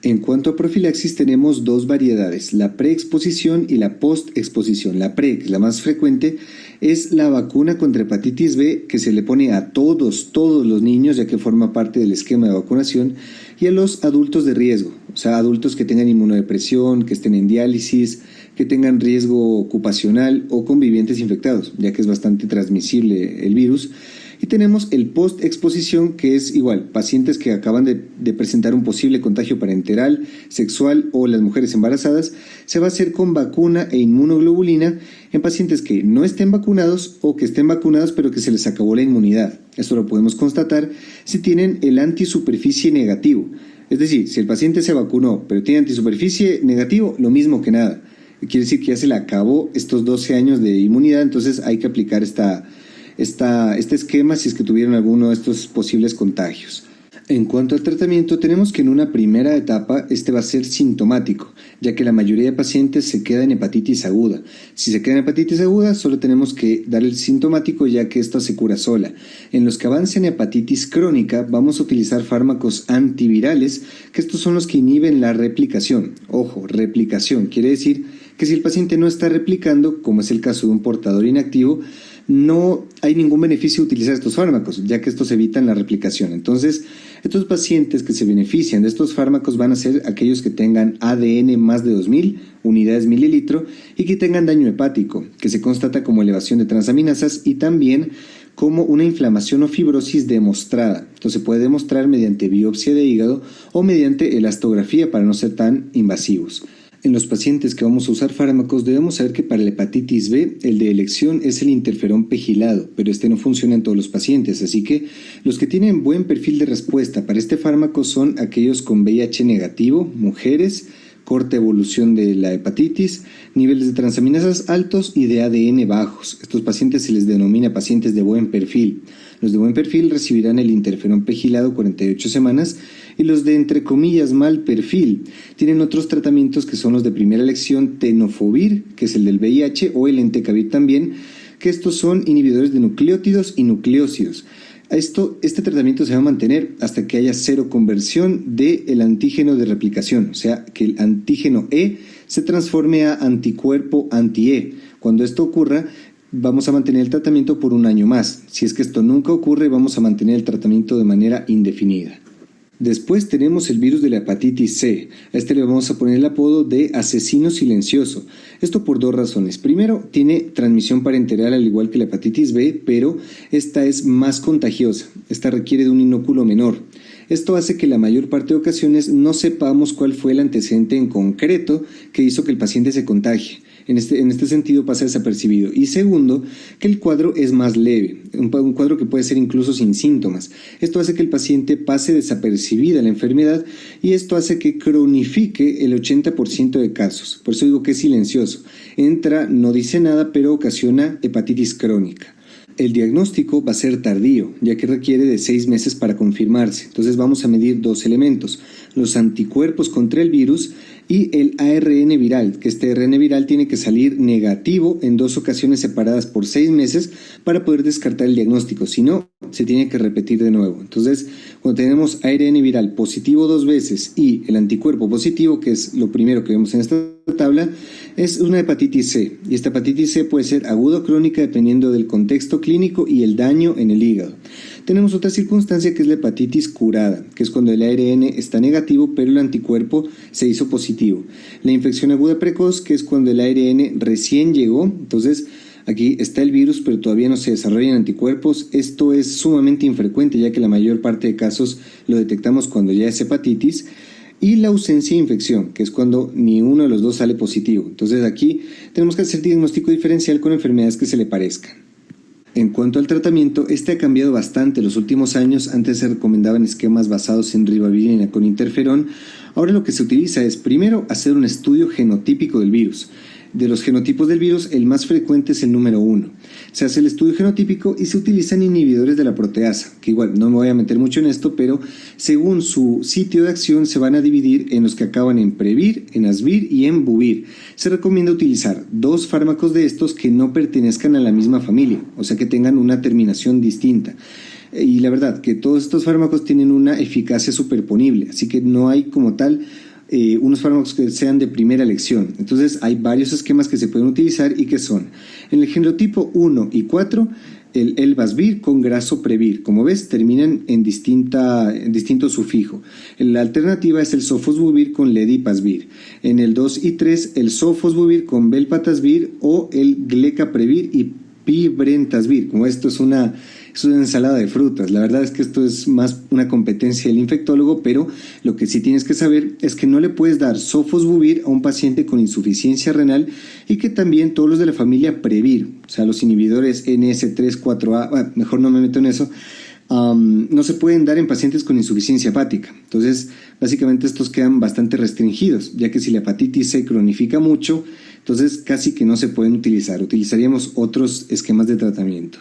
En cuanto a profilaxis tenemos dos variedades, la preexposición y la postexposición. La pre, que es la más frecuente, es la vacuna contra hepatitis B que se le pone a todos los niños, ya que forma parte del esquema de vacunación, y a los adultos de riesgo, o sea, adultos que tengan inmunodepresión, que estén en diálisis, que tengan riesgo ocupacional o convivientes infectados, ya que es bastante transmisible el virus. Y tenemos el post-exposición, que es igual, pacientes que acaban de presentar un posible contagio parenteral, sexual o las mujeres embarazadas, se va a hacer con vacuna e inmunoglobulina en pacientes que no estén vacunados o que estén vacunados pero que se les acabó la inmunidad. Esto lo podemos constatar si tienen el antisuperficie negativo. Es decir, si el paciente se vacunó pero tiene antisuperficie negativo, lo mismo que nada. Quiere decir que ya se le acabó estos 12 años de inmunidad, entonces hay que aplicar este esquema si es que tuvieron alguno de estos posibles contagios. En cuanto al tratamiento, tenemos que en una primera etapa va a ser sintomático, ya que la mayoría de pacientes se queda en hepatitis aguda. Si se queda en hepatitis aguda, solo tenemos que dar el sintomático, ya que esta se cura sola. En los que avancen hepatitis crónica, vamos a utilizar fármacos antivirales, que estos son los que inhiben la replicación. Ojo, replicación quiere decir que si el paciente no está replicando, como es el caso de un portador inactivo, no hay ningún beneficio de utilizar estos fármacos, ya que estos evitan la replicación. Entonces, estos pacientes que se benefician de estos fármacos van a ser aquellos que tengan ADN más de 2000 unidades mililitro y que tengan daño hepático, que se constata como elevación de transaminasas y también como una inflamación o fibrosis demostrada. Entonces, se puede demostrar mediante biopsia de hígado o mediante elastografía para no ser tan invasivos. En los pacientes que vamos a usar fármacos debemos saber que para la hepatitis B el de elección es el interferón pegilado, pero este no funciona en todos los pacientes, así que los que tienen buen perfil de respuesta para este fármaco son aquellos con VIH negativo, mujeres, corta evolución de la hepatitis, niveles de transaminasas altos y de ADN bajos. Estos pacientes se les denomina pacientes de buen perfil. Los de buen perfil recibirán el interferón pegilado 48 semanas y los de entre comillas mal perfil tienen otros tratamientos que son los de primera elección, tenofovir, que es el del VIH, o el entecavir también, que estos son inhibidores de nucleótidos y nucleósidos. Este tratamiento se va a mantener hasta que haya cero conversión del antígeno de replicación, o sea, que el antígeno E se transforme a anticuerpo anti-E. Cuando esto ocurra, vamos a mantener el tratamiento por un año más. Si es que esto nunca ocurre, vamos a mantener el tratamiento de manera indefinida. Después tenemos el virus de la hepatitis C. A este le vamos a poner el apodo de asesino silencioso. Esto por dos razones. Primero, tiene transmisión parenteral al igual que la hepatitis B, pero esta es más contagiosa. Esta requiere de un inóculo menor. Esto hace que la mayor parte de ocasiones no sepamos cuál fue el antecedente en concreto que hizo que el paciente se contagie. En este sentido pasa desapercibido. Y segundo, que el cuadro es más leve, un cuadro que puede ser incluso sin síntomas. Esto hace que el paciente pase desapercibida la enfermedad y esto hace que cronifique el 80% de casos. Por eso digo que es silencioso. Entra, no dice nada, pero ocasiona hepatitis crónica. El diagnóstico va a ser tardío, ya que requiere de 6 meses para confirmarse. Entonces vamos a medir dos elementos, los anticuerpos contra el virus y el ARN viral, que este ARN viral tiene que salir negativo en 2 ocasiones separadas por 6 meses para poder descartar el diagnóstico, si no, se tiene que repetir de nuevo. Entonces, cuando tenemos ARN viral positivo 2 veces y el anticuerpo positivo, que es lo primero que vemos en esta tabla, es una hepatitis C, y esta hepatitis C puede ser aguda o crónica dependiendo del contexto clínico y el daño en el hígado. Tenemos otra circunstancia que es la hepatitis curada, que es cuando el ARN está negativo pero el anticuerpo se hizo positivo. La infección aguda precoz, que es cuando el ARN recién llegó, entonces aquí está el virus pero todavía no se desarrollan anticuerpos. Esto es sumamente infrecuente ya que la mayor parte de casos lo detectamos cuando ya es hepatitis. Y la ausencia de infección, que es cuando ni uno de los dos sale positivo. Entonces aquí tenemos que hacer diagnóstico diferencial con enfermedades que se le parezcan. En cuanto al tratamiento, este ha cambiado bastante en los últimos años. Antes se recomendaban esquemas basados en ribavirina con interferón. Ahora lo que se utiliza es primero hacer un estudio genotípico del virus. De los genotipos del virus, el más frecuente es el número 1. Se hace el estudio genotípico y se utilizan inhibidores de la proteasa, que igual no me voy a meter mucho en esto, pero según su sitio de acción se van a dividir en los que acaban en previr, en asvir y en buvir. Se recomienda utilizar 2 fármacos de estos que no pertenezcan a la misma familia, o sea que tengan una terminación distinta. Y la verdad que todos estos fármacos tienen una eficacia superponible, así que no hay como tal unos fármacos que sean de primera elección. Entonces hay varios esquemas que se pueden utilizar y que son en el genotipo 1 y 4 el elbasvir con grasoprevir. Como ves, terminan en distinto sufijo. La alternativa es el sofosbuvir con ledipasvir. En el 2 y 3 el sofosbuvir con belpatasvir o el glecaprevir y pibrentasvir. Como esto es una ensalada de frutas. La verdad es que esto es más una competencia del infectólogo, pero lo que sí tienes que saber es que no le puedes dar sofosbuvir a un paciente con insuficiencia renal y que también todos los de la familia previr, o sea, los inhibidores NS3, 4A, mejor no me meto en eso, no se pueden dar en pacientes con insuficiencia hepática. Entonces, básicamente estos quedan bastante restringidos, ya que si la hepatitis se cronifica mucho, entonces casi que no se pueden utilizar. Utilizaríamos otros esquemas de tratamiento.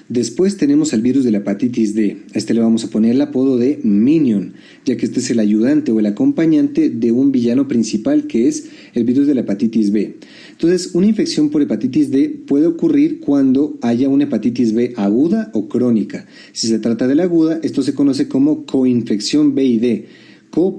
Después tenemos al virus de la hepatitis D. A este le vamos a poner el apodo de Minion, ya que este es el ayudante o el acompañante de un villano principal que es el virus de la hepatitis B. Entonces, una infección por hepatitis D puede ocurrir cuando haya una hepatitis B aguda o crónica. Si se trata de la aguda, esto se conoce como coinfección B y D.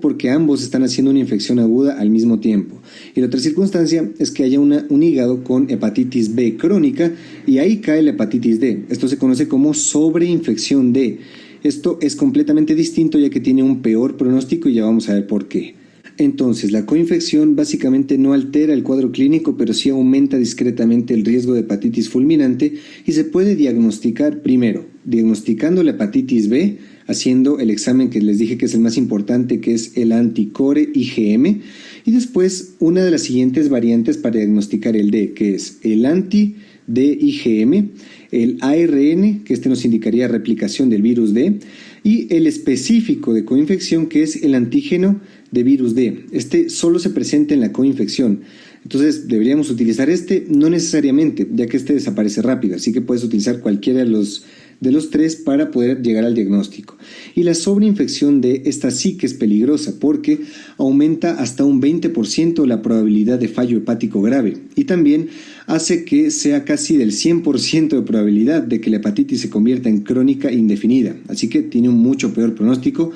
Porque ambos están haciendo una infección aguda al mismo tiempo. Y la otra circunstancia es que haya un hígado con hepatitis B crónica y ahí cae la hepatitis D. Esto se conoce como sobreinfección D. Esto es completamente distinto ya que tiene un peor pronóstico y ya vamos a ver por qué. Entonces, la coinfección básicamente no altera el cuadro clínico, pero sí aumenta discretamente el riesgo de hepatitis fulminante y se puede diagnosticar primero, diagnosticando la hepatitis B, haciendo el examen que les dije que es el más importante, que es el anticore IgM, y después una de las siguientes variantes para diagnosticar el D, que es el anti-D-IgM, el ARN, que este nos indicaría replicación del virus D, y el específico de coinfección, que es el antígeno de virus D. Este solo se presenta en la coinfección. Entonces, ¿deberíamos utilizar este? No necesariamente, ya que este desaparece rápido, así que puedes utilizar cualquiera de los tres para poder llegar al diagnóstico. Y la sobreinfección de esta sí que es peligrosa porque aumenta hasta un 20% la probabilidad de fallo hepático grave y también hace que sea casi del 100% de probabilidad de que la hepatitis se convierta en crónica indefinida. Así que tiene un mucho peor pronóstico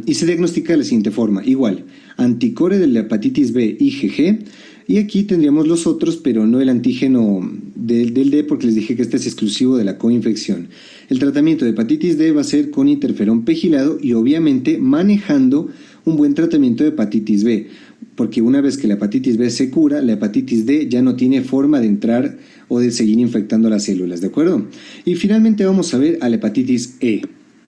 y se diagnostica de la siguiente forma. Igual, anticore de la hepatitis B IgG. Y aquí tendríamos los otros, pero no el antígeno del D, porque les dije que este es exclusivo de la coinfección. El tratamiento de hepatitis D va a ser con interferón pegilado y obviamente manejando un buen tratamiento de hepatitis B, porque una vez que la hepatitis B se cura, la hepatitis D ya no tiene forma de entrar o de seguir infectando las células, ¿de acuerdo? Y finalmente vamos a ver a la hepatitis E.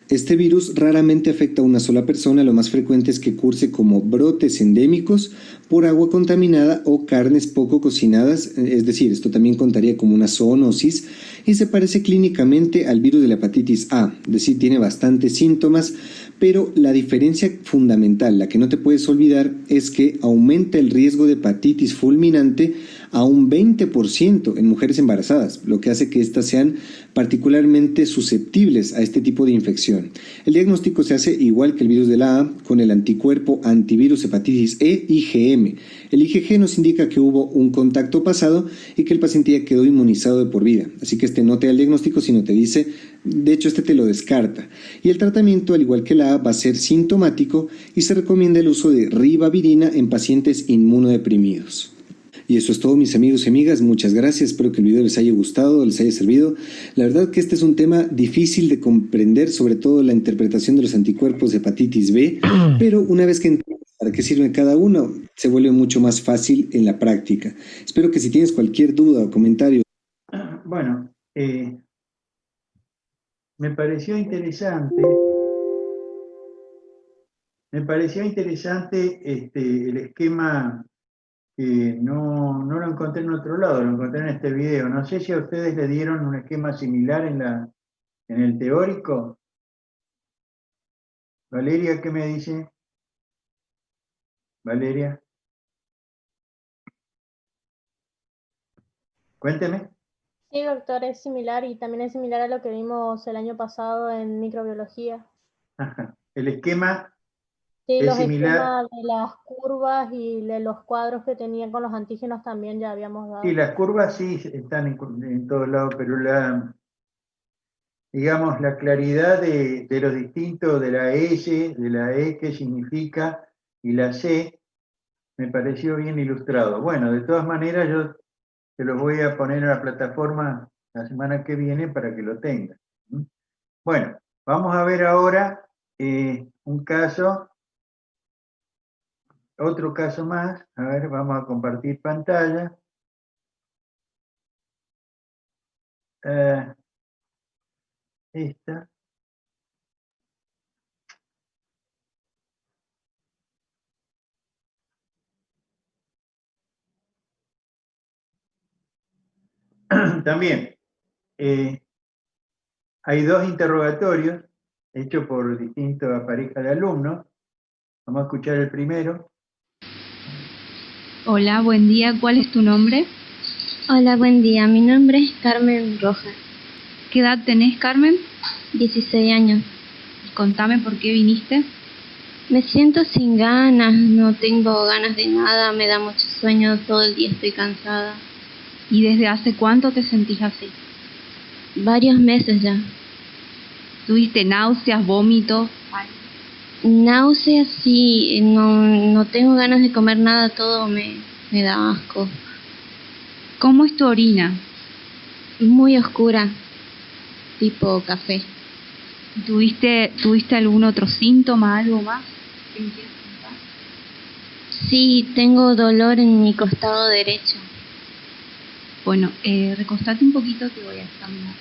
Este virus raramente afecta a una sola persona, lo más frecuente es que curse como brotes endémicos por agua contaminada o carnes poco cocinadas, es decir, esto también contaría como una zoonosis y se parece clínicamente al virus de la hepatitis A, es decir, tiene bastantes síntomas, pero la diferencia fundamental, la que no te puedes olvidar, es que aumenta el riesgo de hepatitis fulminante a un 20% en mujeres embarazadas, lo que hace que éstas sean particularmente susceptibles a este tipo de infección. El diagnóstico se hace igual que el virus de la A, con el anticuerpo antivirus hepatitis E IgM. El IgG nos indica que hubo un contacto pasado y que el paciente ya quedó inmunizado de por vida, así que este no te da el diagnóstico, sino te dice, de hecho este te lo descarta. Y el tratamiento, al igual que la A, va a ser sintomático y se recomienda el uso de ribavirina en pacientes inmunodeprimidos. Y eso es todo, mis amigos y amigas, muchas gracias, espero que el video les haya gustado, les haya servido. La verdad que este es un tema difícil de comprender, sobre todo la interpretación de los anticuerpos de hepatitis B, pero una vez que entiendes para qué sirve cada uno, se vuelve mucho más fácil en la práctica. Espero que si tienes cualquier duda o comentario. Bueno, me pareció interesante el esquema que no lo encontré en otro lado, lo encontré en este video. No sé si a ustedes le dieron un esquema similar en el teórico. Valeria, ¿qué me dice? Valeria. Cuénteme. Sí, doctor, es similar y también es similar a lo que vimos el año pasado en microbiología. Ajá. El esquema sí, es los similar. esquemas de las curvas y de los cuadros que tenían con los antígenos también ya habíamos dado. Sí, las curvas sí están en todos lados, pero digamos, la claridad de los distintos, de la S, de la E, qué significa, y la C, me pareció bien ilustrado. Bueno, de todas maneras, yo te lo voy a poner en la plataforma la semana que viene para que lo tengas. Bueno, vamos a ver ahora un caso, otro caso más. A ver, vamos a compartir pantalla. Esta. También hay dos interrogatorios hechos por distintas parejas de alumnos. Vamos a escuchar el primero. Hola, buen día. ¿Cuál es tu nombre? Hola, buen día. Mi nombre es Carmen Rojas. ¿Qué edad tenés, Carmen? 16 años. Contame por qué viniste. Me siento sin ganas, no tengo ganas de nada, me da mucho sueño, todo el día estoy cansada. ¿Y desde hace cuánto te sentís así? Varios meses ya. ¿Tuviste náuseas, vómitos? Náuseas sí, no tengo ganas de comer nada, todo me da asco. ¿Cómo es tu orina? Muy oscura, tipo café. ¿Tuviste algún otro síntoma, algo más? Sí, tengo dolor en mi costado derecho. Bueno, recostate un poquito, te voy a examinar.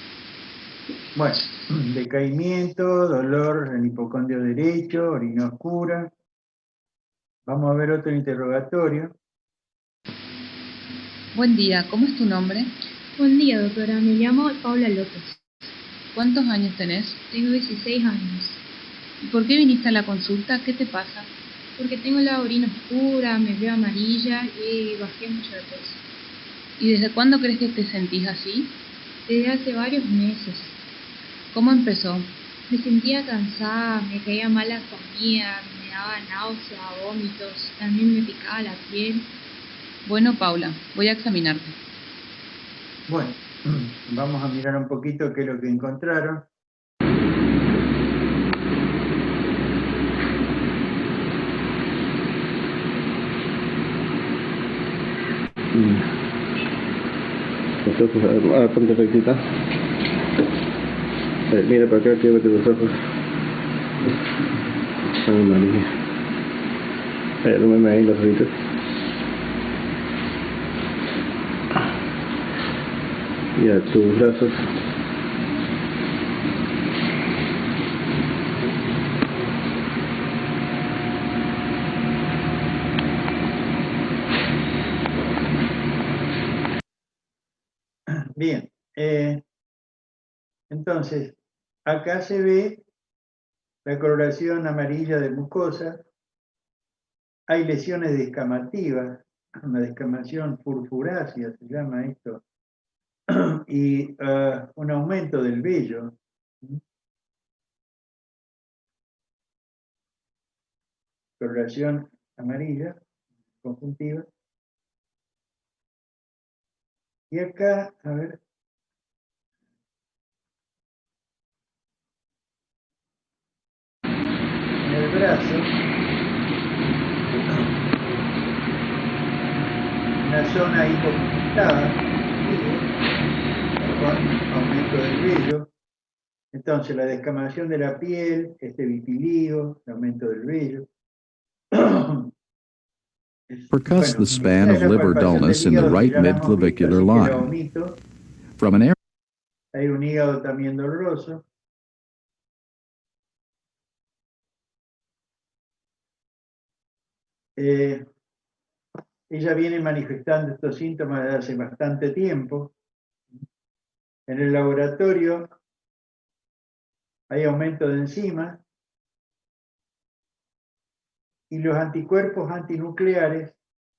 Bueno, decaimiento, dolor en el hipocondrio derecho, orina oscura. Vamos a ver otro interrogatorio. Buen día, ¿cómo es tu nombre? Buen día, doctora, me llamo Paula López. ¿Cuántos años tenés? Tengo 16 años. ¿Y por qué viniste a la consulta? ¿Qué te pasa? Porque tengo la orina oscura, me veo amarilla y bajé mucho de peso. ¿Y desde cuándo crees que te sentís así? Desde hace varios meses. ¿Cómo empezó? Me sentía cansada, me caía mal la comida, me daba náuseas, vómitos, también me picaba la piel. Bueno, Paula, voy a examinarte. Bueno, vamos a mirar un poquito qué es lo que encontraron. Ponte rectita. Mira para acá, quédate los ojos. Ay, María. Dúmeme ahí los ojitos. Y a tus brazos. Bien, entonces, acá se ve la coloración amarilla de mucosa, hay lesiones descamativas, una descamación purpurácea se llama esto, y un aumento del vello. Coloración amarilla, conjuntiva. Y acá, a ver. En el brazo, una zona hipopigmentada, con aumento del vello. Entonces, la descamación de la piel, este vitiligo, el aumento del vello. Percuss the span of liver dullness in the right midclavicular line. From an area hay un hígado también doloroso. Ella viene manifestando estos síntomas desde hace bastante tiempo. En el laboratorio hay aumento de enzimas y los anticuerpos antinucleares,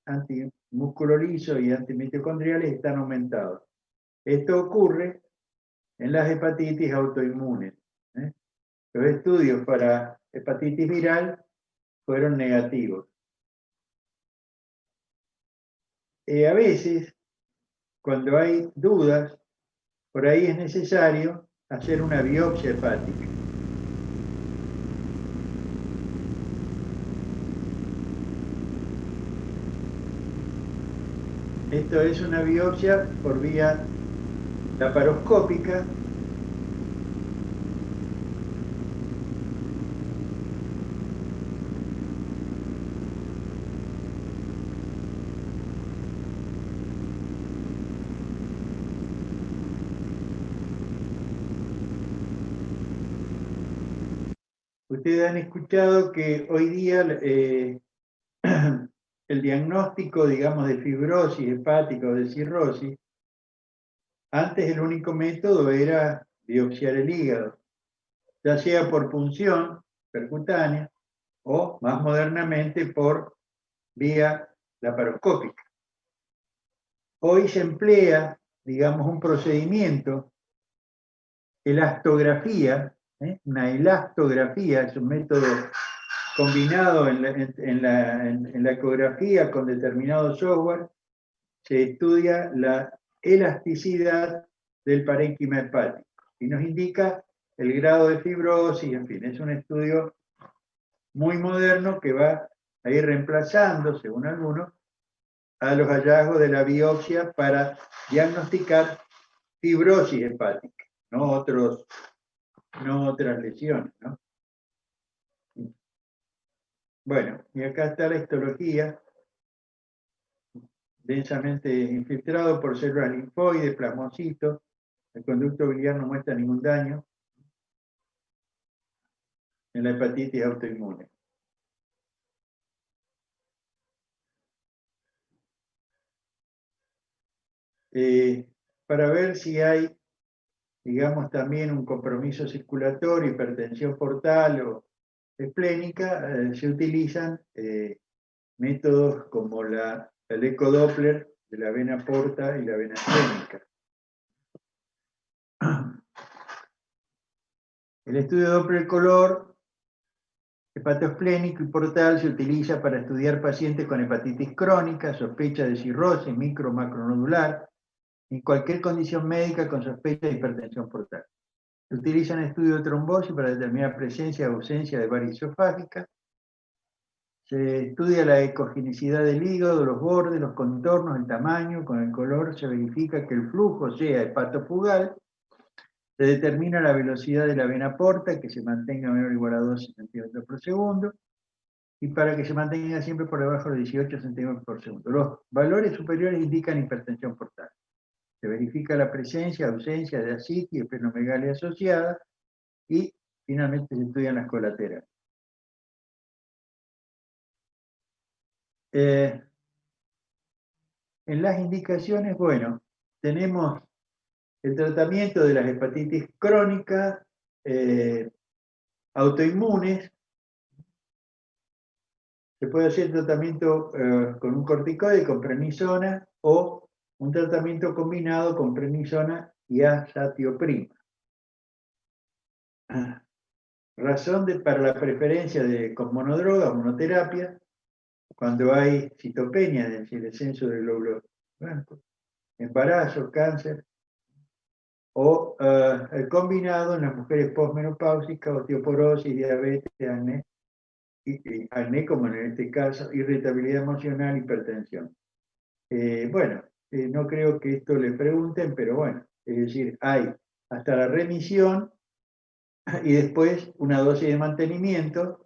antimusculo liso y antimitocondriales están aumentados. Esto ocurre en las hepatitis autoinmunes. Los estudios para hepatitis viral fueron negativos. A veces, cuando hay dudas, por ahí es necesario hacer una biopsia hepática. Esto es una biopsia por vía laparoscópica. Ustedes han escuchado que hoy día el diagnóstico, digamos, de fibrosis hepática o de cirrosis, antes el único método era biopsiar el hígado, ya sea por punción percutánea o, más modernamente, por vía laparoscópica. Hoy se emplea, digamos, un procedimiento, elastografía, una elastografía, es un método combinado en la ecografía con determinado software, se estudia la elasticidad del parénquima hepático y nos indica el grado de fibrosis, en fin, es un estudio muy moderno que va a ir reemplazando, según algunos, a los hallazgos de la biopsia para diagnosticar fibrosis hepática, no otras lesiones, ¿no? Bueno, y acá está la histología, densamente infiltrado por células linfoides, plasmocitos, el conducto biliar no muestra ningún daño en la hepatitis autoinmune. Para ver si hay, digamos, también un compromiso circulatorio, hipertensión portal o esplénica, se utilizan métodos como el ecodoppler de la vena porta y la vena esplénica. El estudio de Doppler color hepatoesplénico y portal se utiliza para estudiar pacientes con hepatitis crónica, sospecha de cirrosis micro o macronodular, en cualquier condición médica con sospecha de hipertensión portal. Se utiliza en estudio de trombosis para determinar presencia o ausencia de varices esofágicas. Se estudia la ecogenicidad del hígado, los bordes, los contornos, el tamaño. Con el color se verifica que el flujo sea hepatofugal. Se determina la velocidad de la vena porta, que se mantenga menor o igual a 12 centímetros por segundo, y para que se mantenga siempre por debajo de 18 centímetros por segundo. Los valores superiores indican hipertensión portal. Se verifica la presencia, ausencia de ascitis y esplenomegalia asociada, y finalmente se estudian las colaterales. En las indicaciones, bueno, tenemos el tratamiento de las hepatitis crónicas, autoinmunes. Se puede hacer tratamiento con un corticoide, con prednisona, o un tratamiento combinado con prednisona y azatioprima. Razón para la preferencia con monodroga, monoterapia, cuando hay citopenia, es decir, descenso del glóbulo blanco, embarazo, cáncer, o el combinado en las mujeres posmenopáusicas, osteoporosis, diabetes, acné, como en este caso, irritabilidad emocional, hipertensión. Bueno, no creo que esto le pregunten, pero bueno, es decir, hay hasta la remisión y después una dosis de mantenimiento,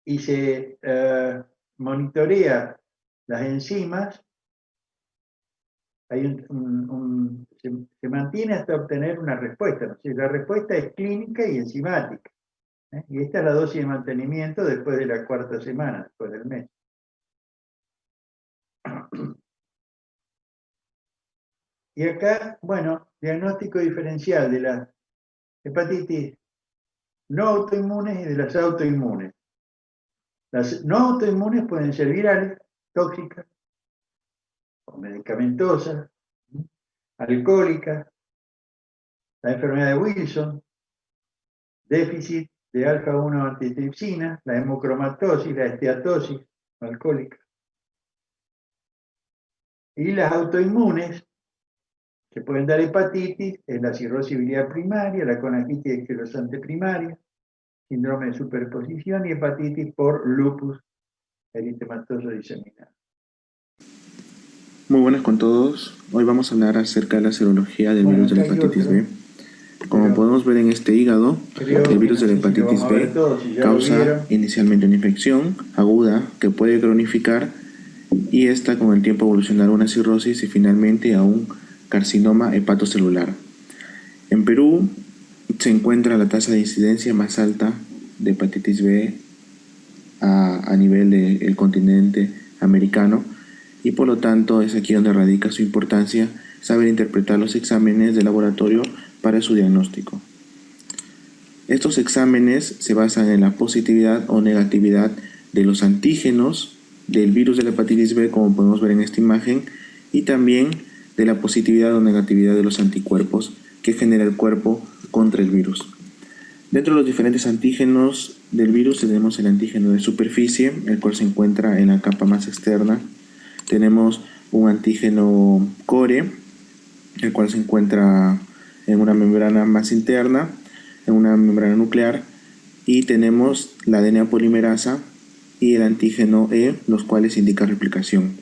y se monitorea las enzimas. Hay se mantiene hasta obtener una respuesta, ¿no? La respuesta es clínica y enzimática, y esta es la dosis de mantenimiento después de la cuarta semana, después del mes. Y acá, bueno, diagnóstico diferencial de las hepatitis no autoinmunes y de las autoinmunes. Las no autoinmunes pueden ser virales, tóxicas, o medicamentosas, alcohólicas, la enfermedad de Wilson, déficit de alfa-1 antitripsina, la hemocromatosis, la esteatosis alcohólica. Y las autoinmunes, que pueden dar hepatitis, es la cirrosis biliar primaria, la conagitis esclerosante primaria, síndrome de superposición y hepatitis por lupus eritematoso diseminado. Muy buenas con todos. Hoy vamos a hablar acerca de la serología del virus de la hepatitis B. Como podemos ver en este hígado, el virus de la hepatitis B causa inicialmente una infección aguda que puede cronificar y esta con el tiempo evolucionar a una cirrosis y finalmente a un carcinoma hepatocelular. En Perú se encuentra la tasa de incidencia más alta de hepatitis B a nivel del continente americano, y por lo tanto es aquí donde radica su importancia saber interpretar los exámenes de laboratorio para su diagnóstico. Estos exámenes se basan en la positividad o negatividad de los antígenos del virus de la hepatitis B, como podemos ver en esta imagen, y también de la positividad o negatividad de los anticuerpos que genera el cuerpo contra el virus. Dentro de los diferentes antígenos del virus tenemos el antígeno de superficie, el cual se encuentra en la capa más externa. Tenemos un antígeno core, el cual se encuentra en una membrana más interna, en una membrana nuclear, y tenemos la DNA polimerasa y el antígeno E, los cuales indican replicación.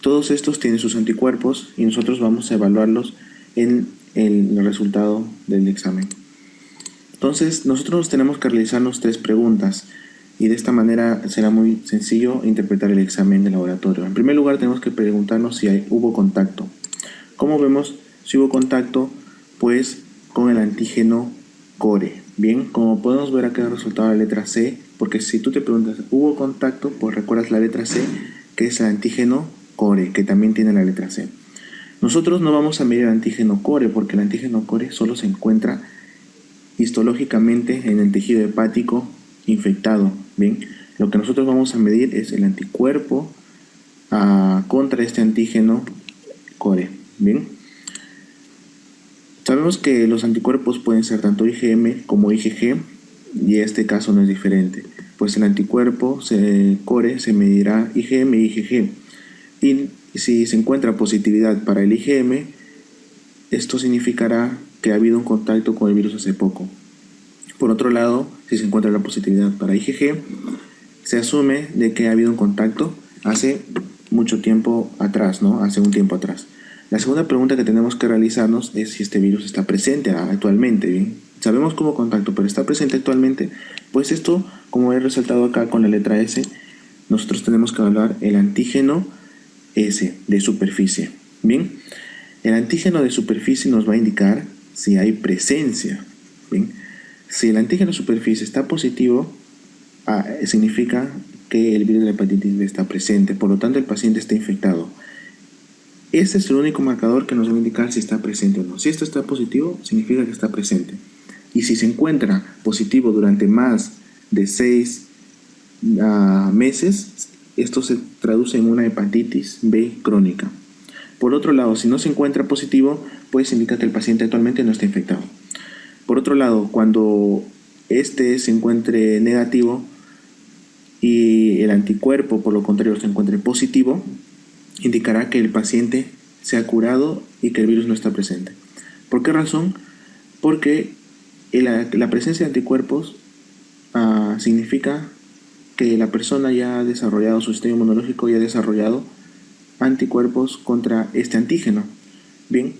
Todos estos tienen sus anticuerpos y nosotros vamos a evaluarlos en el resultado del examen. Entonces, nosotros tenemos que realizarnos 3 preguntas. Y de esta manera será muy sencillo interpretar el examen de laboratorio. En primer lugar, tenemos que preguntarnos si hubo contacto. ¿Cómo vemos si hubo contacto? Pues con el antígeno core. Bien, como podemos ver acá el resultado de la letra C, porque si tú te preguntas, ¿hubo contacto? Pues recuerdas la letra C, que es el antígeno core, que también tiene la letra C. Nosotros no vamos a medir el antígeno core, porque el antígeno core solo se encuentra histológicamente en el tejido hepático infectado. Bien, lo que nosotros vamos a medir es el anticuerpo contra este antígeno core. Bien, sabemos que los anticuerpos pueden ser tanto IgM como IgG, y este caso no es diferente, pues el anticuerpo core se medirá IgM y IgG, y si se encuentra positividad para el IgM, esto significará que ha habido un contacto con el virus hace poco. Por otro lado, si se encuentra la positividad para IgG, se asume de que ha habido un contacto hace mucho tiempo atrás, ¿no? Hace un tiempo atrás. La segunda pregunta que tenemos que realizarnos es si este virus está presente actualmente. Bien, sabemos como contacto, pero está presente actualmente. Pues esto, como he resaltado acá con la letra S, nosotros tenemos que evaluar el antígeno S de superficie. Bien, el antígeno de superficie nos va a indicar si hay presencia. Bien, si el antígeno de superficie está positivo, significa que el virus de la hepatitis B está presente, por lo tanto el paciente está infectado. Este es el único marcador que nos va a indicar si está presente o no. Si esto está positivo, significa que está presente. Y si se encuentra positivo durante más de 6 meses, esto se traduce en una hepatitis B crónica. Por otro lado, si no se encuentra positivo, pues indica que el paciente actualmente no está infectado. Por otro lado, cuando este se encuentre negativo y el anticuerpo, por lo contrario, se encuentre positivo, indicará que el paciente se ha curado y que el virus no está presente. ¿Por qué razón? Porque la presencia de anticuerpos significa que la persona ya ha desarrollado su sistema inmunológico y ha desarrollado anticuerpos contra este antígeno. Bien,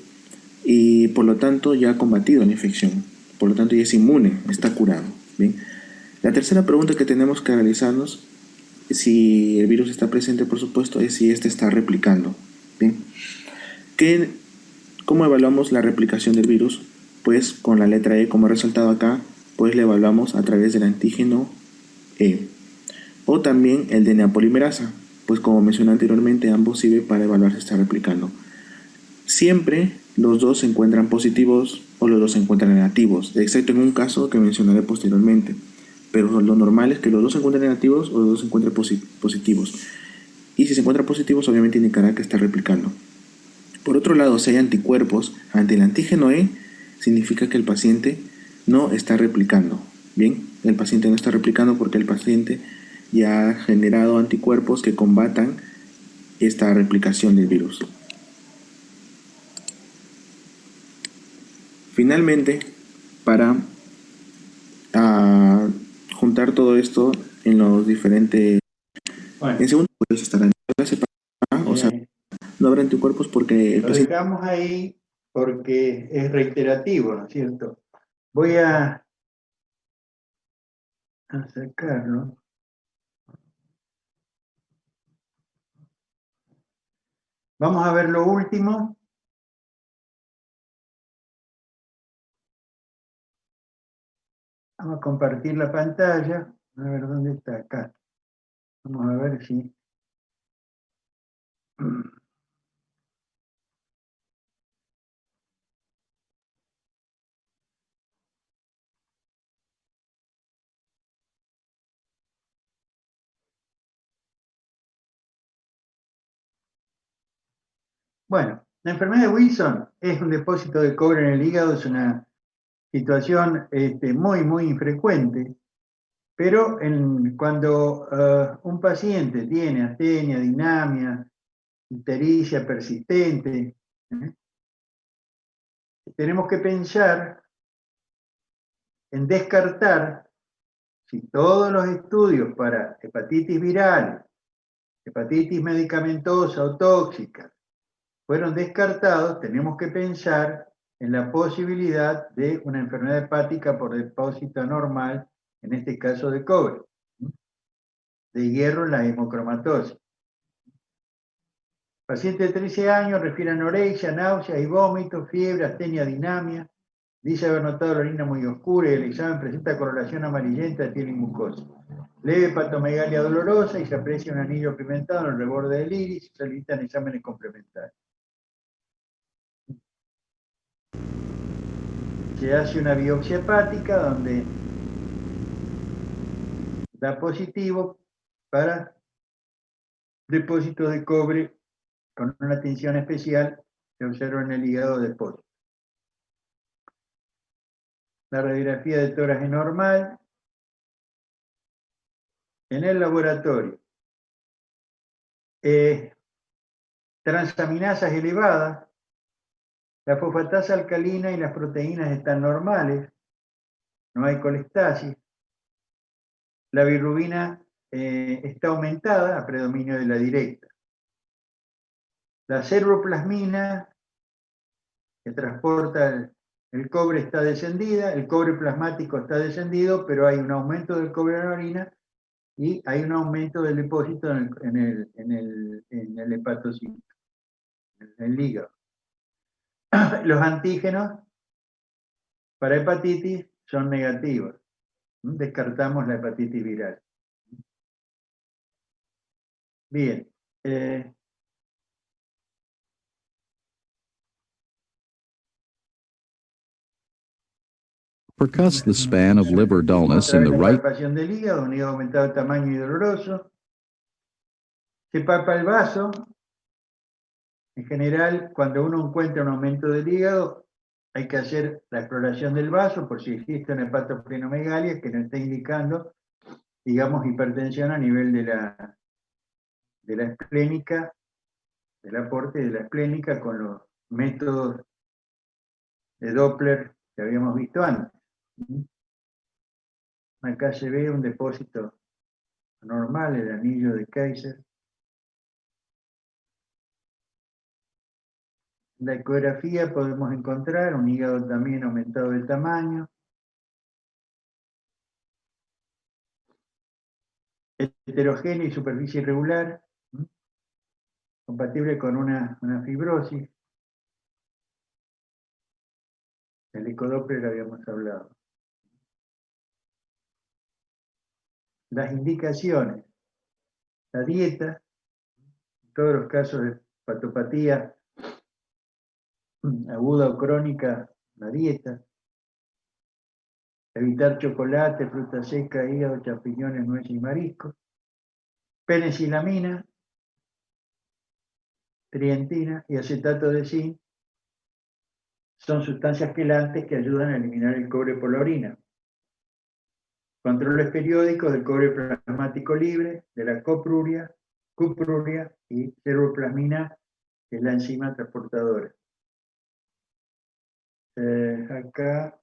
y por lo tanto ya ha combatido la infección, por lo tanto ya es inmune, está curado. Bien, la tercera pregunta que tenemos que realizarnos, si el virus está presente, por supuesto, es si este está replicando. Bien, ¿cómo evaluamos la replicación del virus? Pues con la letra E, como he resaltado acá, pues la evaluamos a través del antígeno E, o también el DNA polimerasa, pues como mencioné anteriormente, ambos sirven para evaluar si está replicando. Siempre los dos se encuentran positivos o los dos se encuentran negativos, excepto en un caso que mencionaré posteriormente. Pero lo normal es que los dos se encuentren negativos o los dos se encuentren positivos. Y si se encuentran positivos, obviamente indicará que está replicando. Por otro lado, si hay anticuerpos ante el antígeno E, significa que el paciente no está replicando. Bien, el paciente no está replicando porque el paciente ya ha generado anticuerpos que combatan esta replicación del virus. Finalmente, para juntar todo esto en los diferentes... Bueno, en segundo pues estarán o sea, no habrá anticuerpos porque... Lo dejamos ahí porque es reiterativo, ¿no es cierto? Voy a sacarlo. Vamos a ver lo último. Vamos a compartir la pantalla. A ver dónde está acá. Vamos a ver si... Bueno, la enfermedad de Wilson es un depósito de cobre en el hígado, es una situación muy infrecuente, pero cuando un paciente tiene astenia, dinamia, ictericia persistente, tenemos que pensar en descartar si todos los estudios para hepatitis viral, hepatitis medicamentosa o tóxica fueron descartados, tenemos que pensar en la posibilidad de una enfermedad hepática por depósito anormal, en este caso de cobre, de hierro en la hemocromatosis. Paciente de 13 años refiere anorexia, náuseas y vómitos, fiebre, astenia, dinamia. Dice haber notado la orina muy oscura y el examen presenta coloración amarillenta de piel y mucosa. Leve hepatomegalia dolorosa y se aprecia un anillo pigmentado en el reborde del iris y se solicitan exámenes complementarios. se hace una biopsia hepática donde da positivo para depósito de cobre con una atención especial que observa en el hígado de pollo. La radiografía de tórax es normal. En el laboratorio, transaminasas elevadas, la fosfatasa alcalina y las proteínas están normales, no hay colestasis. La bilirrubina está aumentada a predominio de la directa. La ceruloplasmina, que transporta el cobre, está descendida, el cobre plasmático está descendido, pero hay un aumento del cobre en la orina y hay un aumento del depósito en el hepatocito, en el hígado. Los antígenos para hepatitis son negativos. Descartamos la hepatitis viral. Bien. Percuss the span of liver dullness in the La right. palpación del hígado, un hígado aumentado de tamaño y doloroso. Se palpa el vaso. En general, cuando uno encuentra un aumento del hígado, hay que hacer la exploración del vaso por si existe una hepatoplenomegalia que nos está indicando, digamos, hipertensión a nivel de la esplénica, del aporte de la esplénica con los métodos de Doppler que habíamos visto antes. Acá se ve un depósito normal, el anillo de Kaiser. En la ecografía podemos encontrar un hígado también aumentado de tamaño. Heterogéneo y superficie irregular, compatible con una fibrosis. El ecodoppler habíamos hablado. Las indicaciones. La dieta, en todos los casos de hepatopatía aguda o crónica, la dieta. Evitar chocolate, fruta seca, hígado, champiñones, nueces y mariscos. Penicilamina, trientina y acetato de zinc son sustancias quelantes que ayudan a eliminar el cobre por la orina. Controles periódicos del cobre plasmático libre, de la cupruria y ceruloplasmina, que es la enzima transportadora. Acá,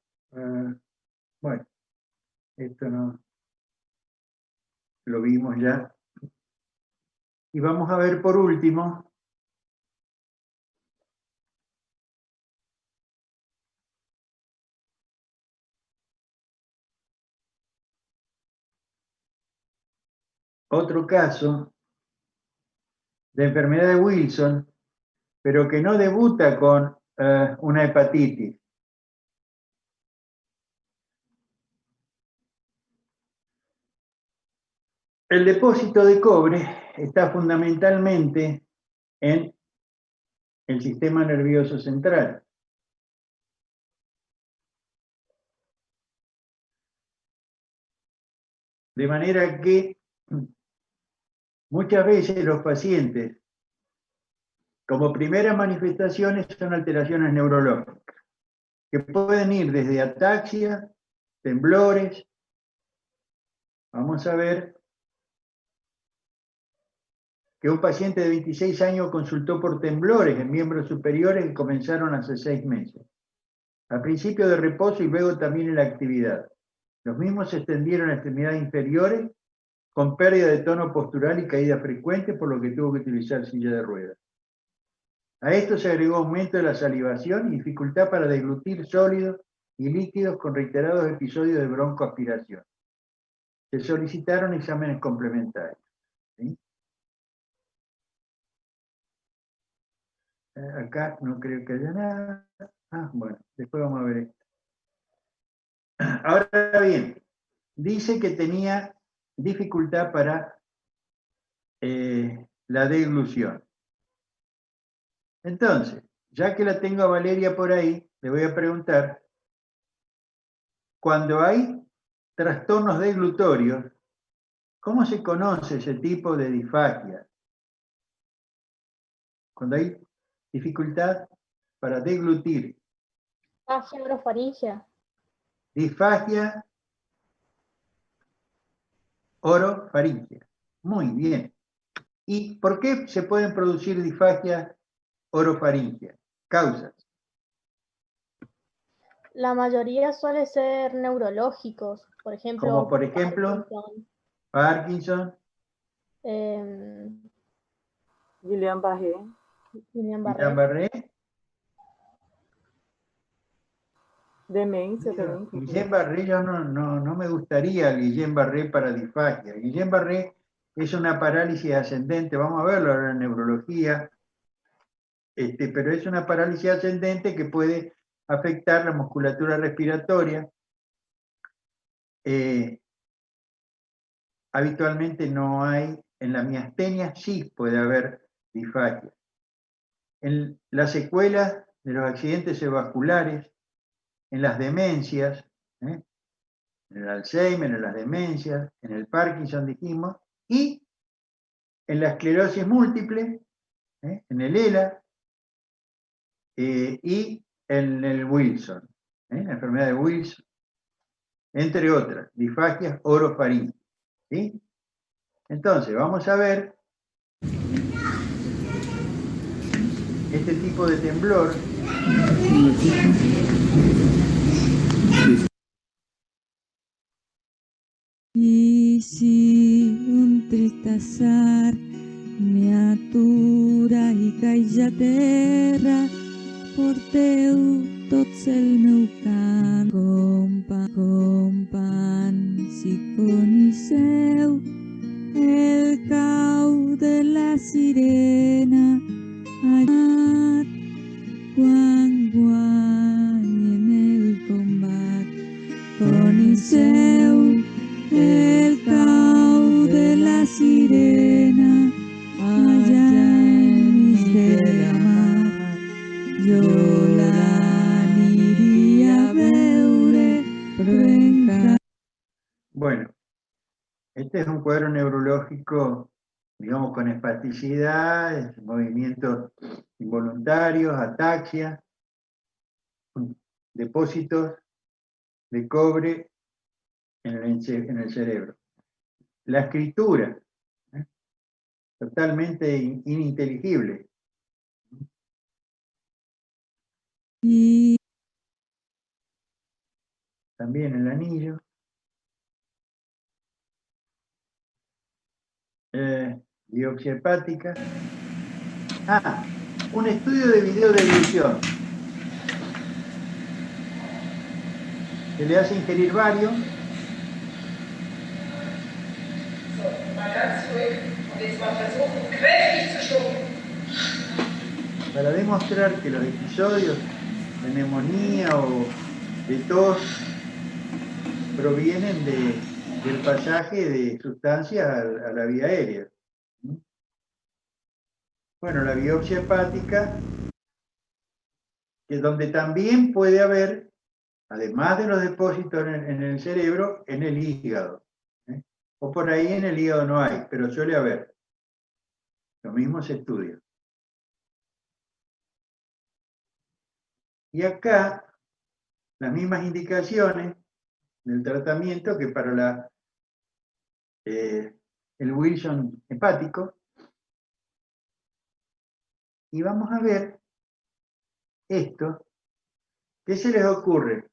bueno, esto no lo vimos ya. Y vamos a ver por último otro caso de enfermedad de Wilson, pero que no debuta con una hepatitis. El depósito de cobre está fundamentalmente en el sistema nervioso central. De manera que muchas veces los pacientes, como primeras manifestaciones, son alteraciones neurológicas, que pueden ir desde ataxia, temblores. Vamos a ver que un paciente de 26 años consultó por temblores en miembros superiores que comenzaron hace 6 meses. Al principio de reposo y luego también en la actividad. Los mismos se extendieron a extremidades inferiores con pérdida de tono postural y caída frecuente, por lo que tuvo que utilizar silla de ruedas. A esto se agregó aumento de la salivación y dificultad para deglutir sólidos y líquidos con reiterados episodios de broncoaspiración. Se solicitaron exámenes complementarios. ¿Sí? Acá no creo que haya nada. Bueno, después vamos a ver esto. Ahora bien, dice que tenía dificultad para la deglución. Entonces, ya que la tengo a Valeria por ahí, le voy a preguntar cuando hay trastornos deglutorios, ¿cómo se conoce ese tipo de disfagia? Cuando hay dificultad para deglutir. Disfagia orofaringea. Disfagia orofaringea. Muy bien. ¿Y por qué se pueden producir disfagias orofaringea? Causas. La mayoría suele ser neurológicos, por ejemplo. Como por ejemplo, Parkinson. Guillain-Barré. Guillain-Barré. Demencia también. Guillain-Barré, yo no me gustaría Guillain-Barré para disfagia. Guillain-Barré es una parálisis ascendente, vamos a verlo ahora en neurología, pero es una parálisis ascendente que puede afectar la musculatura respiratoria. Habitualmente no hay, en la miastenia sí puede haber disfagia. En las secuelas de los accidentes cerebrovasculares, en las demencias, en el Alzheimer, en las demencias, en el Parkinson dijimos, y en la esclerosis múltiple, en el ELA, y en el Wilson, la enfermedad de Wilson, entre otras, disfagias orofaringeas. ¿Sí? Entonces, vamos a ver este tipo de temblor. Y si un triste azar me atura i caig a terra, porteu tots el meu cant, compan, si coneixeu el cau de la sirena, allà quan guanyen el combat, coneixeu el cau de la sirena, allà enmig de la mar, jo l'aniria a veure, però encara... Bueno, este es un cuadro neurológico, digamos, con espasticidad, movimientos involuntarios, ataxia, depósitos de cobre en el cerebro. La escritura, totalmente ininteligible. También el anillo. Biopsia hepática. Un estudio de video de ilusión. Se le hace ingerir varios. Para demostrar que los episodios de neumonía o de tos provienen del pasaje de sustancias a la vía aérea. Bueno, la biopsia hepática, que es donde también puede haber, además de los depósitos en el cerebro, en el hígado. O por ahí en el hígado no hay, pero suele haber. Lo mismo se estudia. Y acá, las mismas indicaciones del tratamiento que para el Wilson hepático. Y vamos a ver esto. ¿Qué se les ocurre?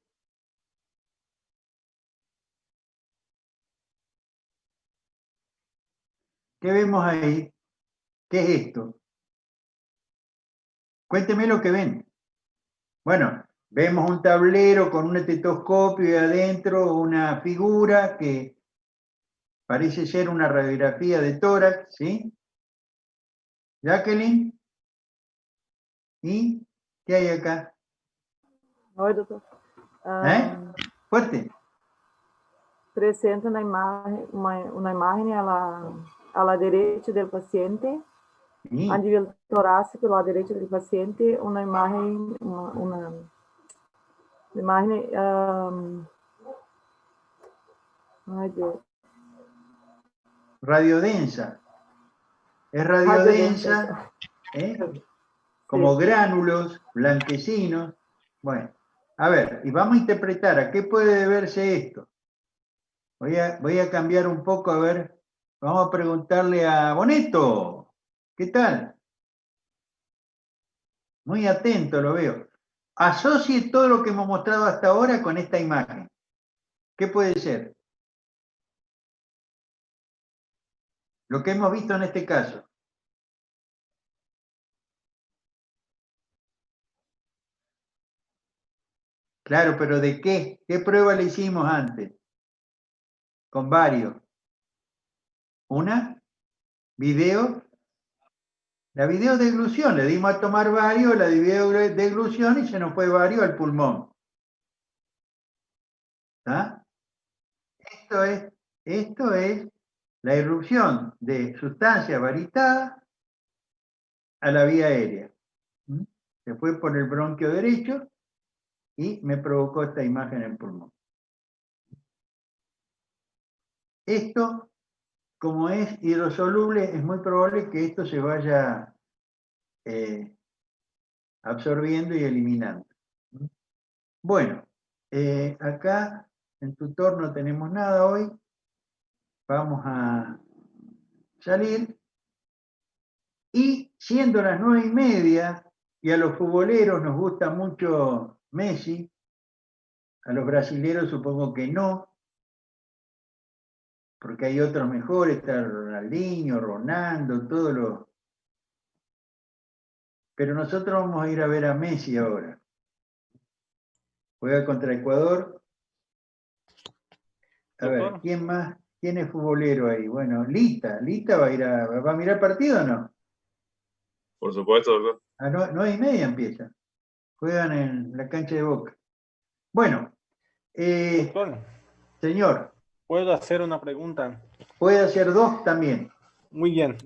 ¿Qué vemos ahí? ¿Qué es esto? Cuénteme lo que ven. Bueno, vemos un tablero con un estetoscopio y adentro una figura que parece ser una radiografía de tórax, ¿sí? Jacqueline. ¿Y qué hay acá? Oi, doutor. Fuerte. Presenta una imagen a la derecha del paciente, a nivel torácico, a la derecha del paciente, una imagen Ay, Dios. Radiodensa. Es Radiodensa. radiodensa, como gránulos blanquecinos. Bueno, a ver, y vamos a interpretar a qué puede deberse esto. Voy a cambiar un poco, a ver, vamos a preguntarle a Boneto, ¿qué tal? Muy atento, lo veo. Asocie todo lo que hemos mostrado hasta ahora con esta imagen. ¿Qué puede ser? Lo que hemos visto en este caso. Claro, pero ¿de qué? ¿Qué prueba le hicimos antes? Con varios. Una, video. La videodeglución, le dimos a tomar varios, la videodeglución y se nos fue varios al pulmón. ¿Está? Esto es la irrupción de sustancia varitada a la vía aérea. Se fue por el bronquio derecho y me provocó esta imagen en el pulmón. Esto, como es hidrosoluble, es muy probable que esto se vaya absorbiendo y eliminando. Bueno, acá en tutor no tenemos nada hoy. Vamos a salir. Y siendo las 9:30, y a los futboleros nos gusta mucho Messi, a los brasileros supongo que no, porque hay otros mejores, está Ronaldinho, Ronaldo, todos los... Pero nosotros vamos a ir a ver a Messi ahora. Juega contra Ecuador. A ver, ¿quién más? ¿Quién es futbolero ahí? Bueno, Lita va a mirar partido o no? Por supuesto, doctor. A 9:30 empieza. Juegan en la cancha de Boca. Bueno, Doctor, señor. ¿puedo hacer una pregunta? Puede hacer dos también. Muy bien.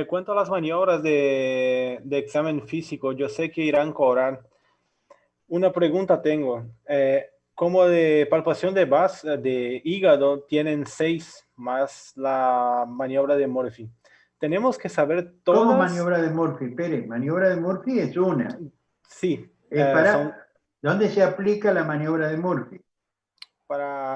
Cuanto a las maniobras de examen físico, yo sé que irán a cobrar. Una pregunta tengo. Como de palpación de hígado tienen 6 más la maniobra de Murphy. Tenemos que saber todas... ¿Cómo maniobra de Murphy? Pérez, maniobra de Murphy es una. Sí. ¿Dónde se aplica la maniobra de Murphy?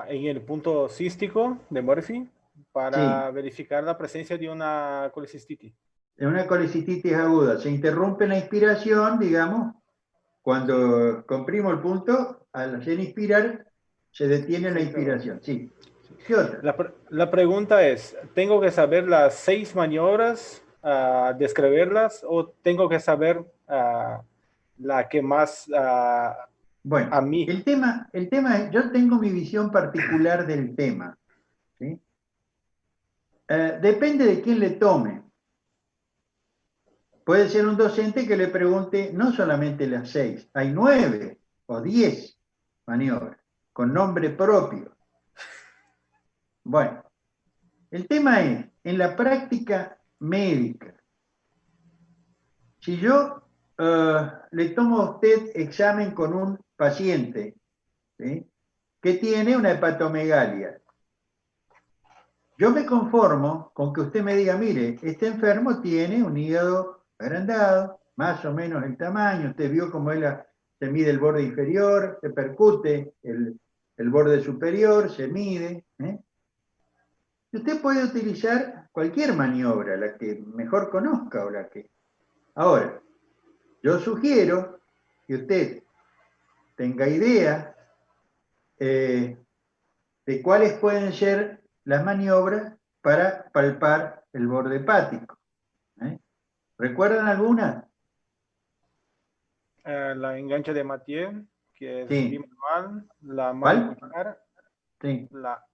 En el punto cístico de Murphy, para verificar la presencia de una colecistitis. De una colecistitis aguda. Se interrumpe la inspiración, digamos, cuando comprimo el punto, al hacer inspirar, se detiene la inspiración. Sí. ¿Qué otra? La pregunta es, ¿tengo que saber las 6 maniobras, describirlas, o tengo que saber la que más bueno, a mí? El tema es, yo tengo mi visión particular del tema. ¿Sí? Depende de quién le tome. Puede ser un docente que le pregunte no solamente las 6, hay 9 o 10 maniobras con nombre propio. Bueno, el tema es, en la práctica médica, si yo le tomo a usted examen con un paciente, ¿sí?, que tiene una hepatomegalia, yo me conformo con que usted me diga, mire, este enfermo tiene un hígado agrandado, más o menos el tamaño, usted vio cómo se mide el borde inferior, se percute el borde superior, se mide. Y usted puede utilizar cualquier maniobra, la que mejor conozca o la que... Ahora, yo sugiero que usted tenga idea de cuáles pueden ser las maniobras para palpar el borde hepático. ¿Recuerdan alguna? La enganche de Mathieu, que es Sí. bimanual, la mano cuchara, Sí. la...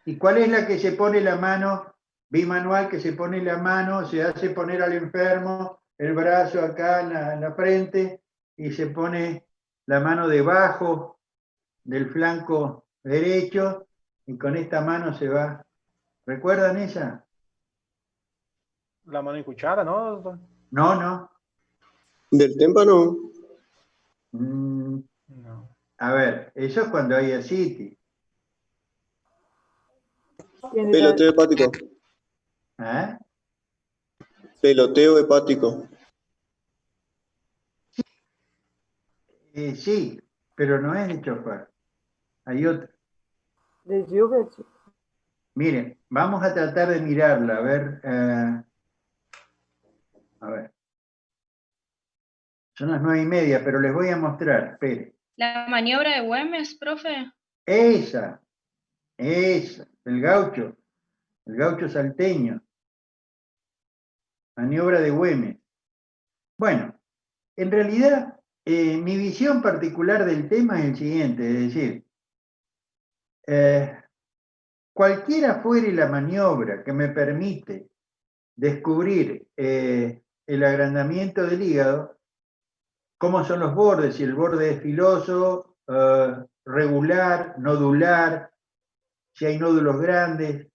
¿Y cuál es la que se pone la mano, bimanual, que se pone la mano, se hace poner al enfermo el brazo acá en la frente y se pone la mano debajo del flanco derecho y con esta mano se va? ¿Recuerdan esa? La mano y cuchara, ¿no, doctor? No. ¿Del témpano? No. A ver, eso es cuando hay ascitis. Peloteo hepático. ¿Ah? Peloteo hepático. Sí, pero no es de chofar. Hay otro. De Gilbert. Miren, vamos a tratar de mirarla, a ver. A ver. Son las 9:30, pero les voy a mostrar. Espere. ¿La maniobra de Güemes, profe? Esa, el gaucho salteño. Maniobra de Güemes. Bueno, en realidad, mi visión particular del tema es el siguiente, es decir, cualquiera fuere la maniobra que me permite descubrir el agrandamiento del hígado, cómo son los bordes, si el borde es filoso, regular, nodular, si hay nódulos grandes,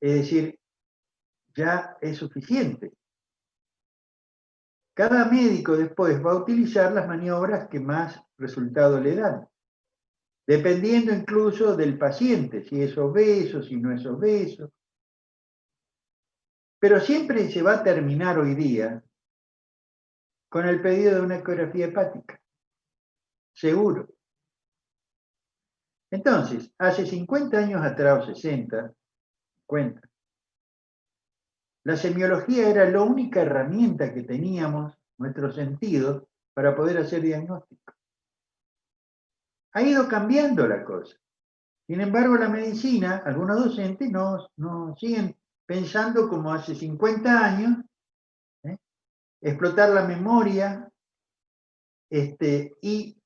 es decir, ya es suficiente. Cada médico después va a utilizar las maniobras que más resultado le dan, dependiendo incluso del paciente, si es obeso, si no es obeso. Pero siempre se va a terminar hoy día con el pedido de una ecografía hepática, seguro. Entonces, hace 50 años atrás, o 60, la semiología era la única herramienta que teníamos, nuestros sentidos, para poder hacer diagnóstico. Ha ido cambiando la cosa. Sin embargo, la medicina, algunos docentes no siguen pensando como hace 50 años, explotar la memoria y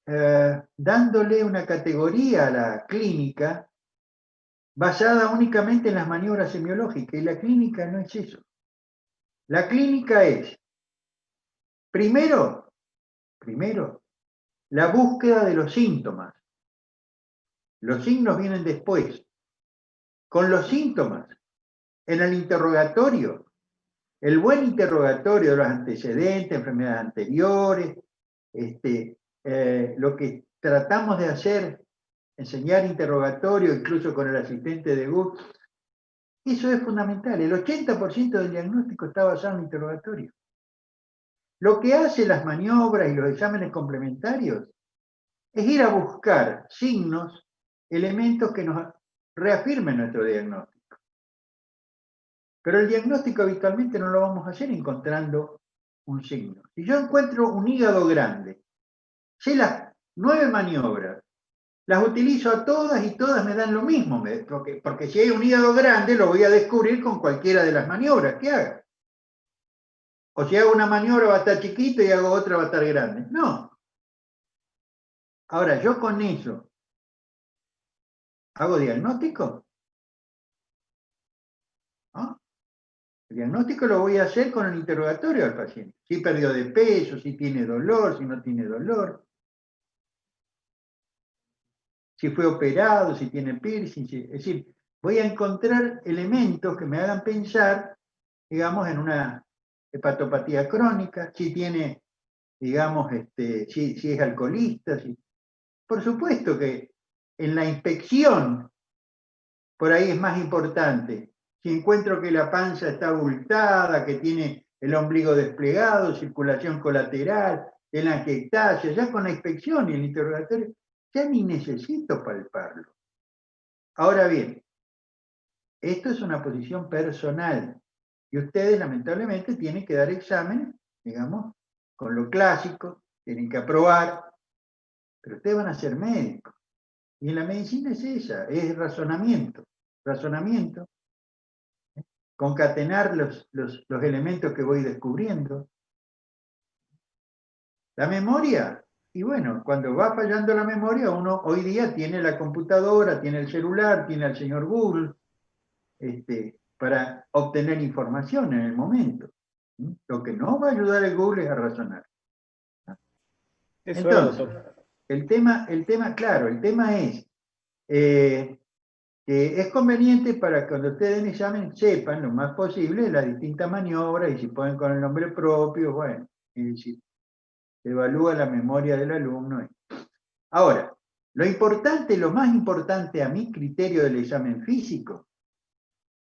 dándole una categoría a la clínica basada únicamente en las maniobras semiológicas. Y la clínica no es eso. La clínica es, primero, la búsqueda de los síntomas. Los signos vienen después. Con los síntomas, en el interrogatorio, el buen interrogatorio de los antecedentes, enfermedades anteriores, lo que tratamos de hacer, enseñar interrogatorio, incluso con el asistente de Google, eso es fundamental. El 80% del diagnóstico está basado en interrogatorio. Lo que hace las maniobras y los exámenes complementarios es ir a buscar signos, elementos que nos reafirmen nuestro diagnóstico. Pero el diagnóstico habitualmente no lo vamos a hacer encontrando un signo. Si yo encuentro un hígado grande, sé las 9 maniobras, las utilizo a todas y todas me dan lo mismo, porque si hay un hígado grande lo voy a descubrir con cualquiera de las maniobras que haga. O si hago una maniobra va a estar chiquito y hago otra va a estar grande. No. Ahora, yo con eso, ¿hago diagnóstico? ¿No? El diagnóstico lo voy a hacer con el interrogatorio al paciente. Si perdió de peso, si tiene dolor, si no tiene dolor. Si fue operado, si tiene piercing. Es decir, voy a encontrar elementos que me hagan pensar, digamos, en una hepatopatía crónica, si tiene, digamos, si es alcoholista. Por supuesto que en la inspección, por ahí es más importante. Si encuentro que la panza está abultada, que tiene el ombligo desplegado, circulación colateral, telangiectasia, ya con la inspección y el interrogatorio, ya ni necesito palparlo. Ahora bien, esto es una posición personal y ustedes lamentablemente tienen que dar exámenes, digamos, con lo clásico, tienen que aprobar, pero ustedes van a ser médicos. Y en la medicina es esa, es razonamiento, concatenar los elementos que voy descubriendo. La memoria, y bueno, cuando va fallando la memoria, uno hoy día tiene la computadora, tiene el celular, tiene al señor Google, para obtener información en el momento. Lo que no va a ayudar el Google es a razonar. Entonces, el tema es que es conveniente para que cuando ustedes den examen sepan lo más posible las distintas maniobras y si pueden con el nombre propio, bueno, es decir, se evalúa la memoria del alumno. Ahora, Lo importante, lo más importante a mi criterio del examen físico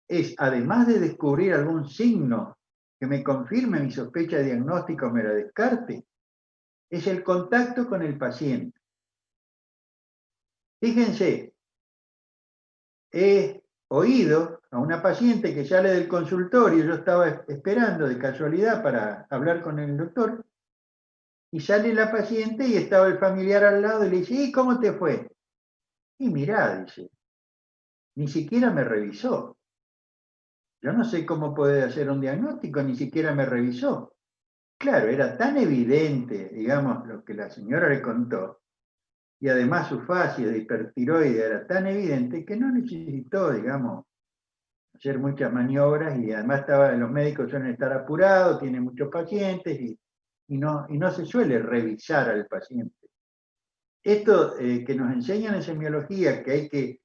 es, además de descubrir algún signo que me confirme mi sospecha diagnóstica o me la descarte, es el contacto con el paciente. Fíjense, he oído a una paciente que sale del consultorio, yo estaba esperando de casualidad para hablar con el doctor, y sale la paciente y estaba el familiar al lado y le dice, ¿y cómo te fue? Y mirá, dice, ni siquiera me revisó. Yo no sé cómo puede hacer un diagnóstico, ni siquiera me revisó. Claro, era tan evidente, digamos, lo que la señora le contó, y además su fascia de hipertiroide era tan evidente que no necesitó, digamos, hacer muchas maniobras, y además los médicos suelen estar apurados, tienen muchos pacientes, y no se suele revisar al paciente. Esto que nos enseñan en semiología, que hay que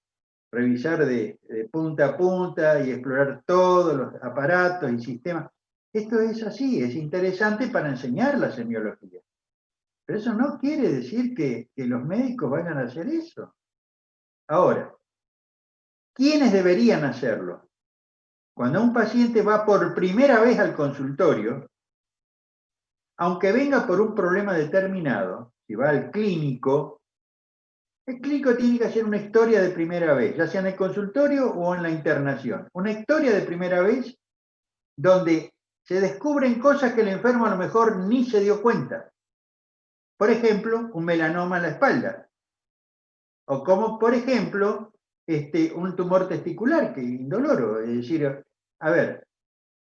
revisar de punta a punta y explorar todos los aparatos y sistemas, esto es así, es interesante para enseñar la semiología. Pero eso no quiere decir que los médicos vayan a hacer eso. Ahora, ¿quiénes deberían hacerlo? Cuando un paciente va por primera vez al consultorio, aunque venga por un problema determinado, si va al clínico, el clínico tiene que hacer una historia de primera vez, ya sea en el consultorio o en la internación. Una historia de primera vez donde se descubren cosas que el enfermo a lo mejor ni se dio cuenta. Por ejemplo, un melanoma en la espalda. O como, por ejemplo, un tumor testicular, que es indoloro. Es decir, a ver,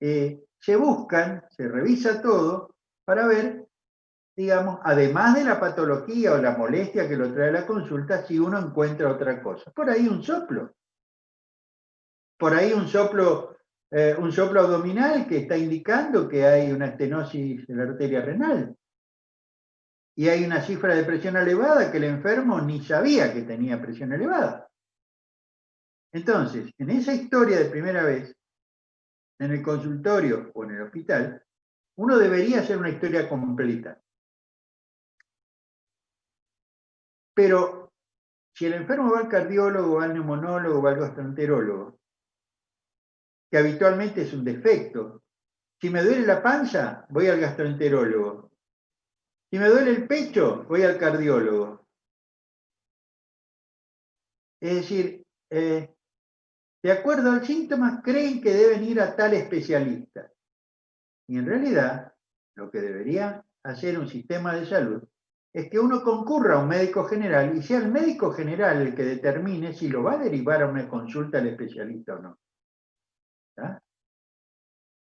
se revisa todo para ver, digamos, además de la patología o la molestia que lo trae a la consulta, si uno encuentra otra cosa. Por ahí un soplo. Por ahí un soplo abdominal que está indicando que hay una estenosis de la arteria renal. Y hay una cifra de presión elevada que el enfermo ni sabía que tenía presión elevada. Entonces, en esa historia de primera vez, en el consultorio o en el hospital, uno debería hacer una historia completa. Pero si el enfermo va al cardiólogo, va al neumonólogo, va al gastroenterólogo, que habitualmente es un defecto, si me duele la panza, voy al gastroenterólogo. Si me duele el pecho, voy al cardiólogo. Es decir, de acuerdo al síntoma, creen que deben ir a tal especialista. Y en realidad, lo que debería hacer un sistema de salud es que uno concurra a un médico general y sea el médico general el que determine si lo va a derivar a una consulta al especialista o no. ¿Tá?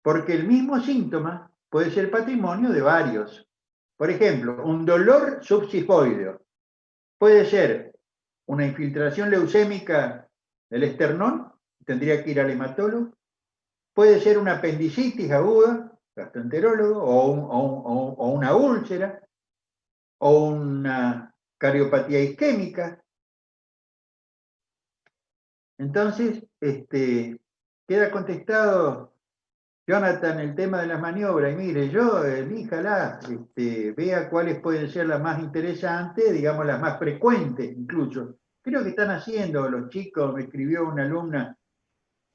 Porque el mismo síntoma puede ser patrimonio de varios. Por ejemplo, un dolor subsifoideo puede ser una infiltración leucémica del esternón, tendría que ir al hematólogo. Puede ser una apendicitis aguda, gastroenterólogo, o una úlcera, o una cardiopatía isquémica. Entonces, queda contestado, Jonathan, el tema de las maniobras. Y mire, yo, elíjala, vea cuáles pueden ser las más interesantes, digamos las más frecuentes incluso. Creo que están haciendo los chicos, me escribió una alumna,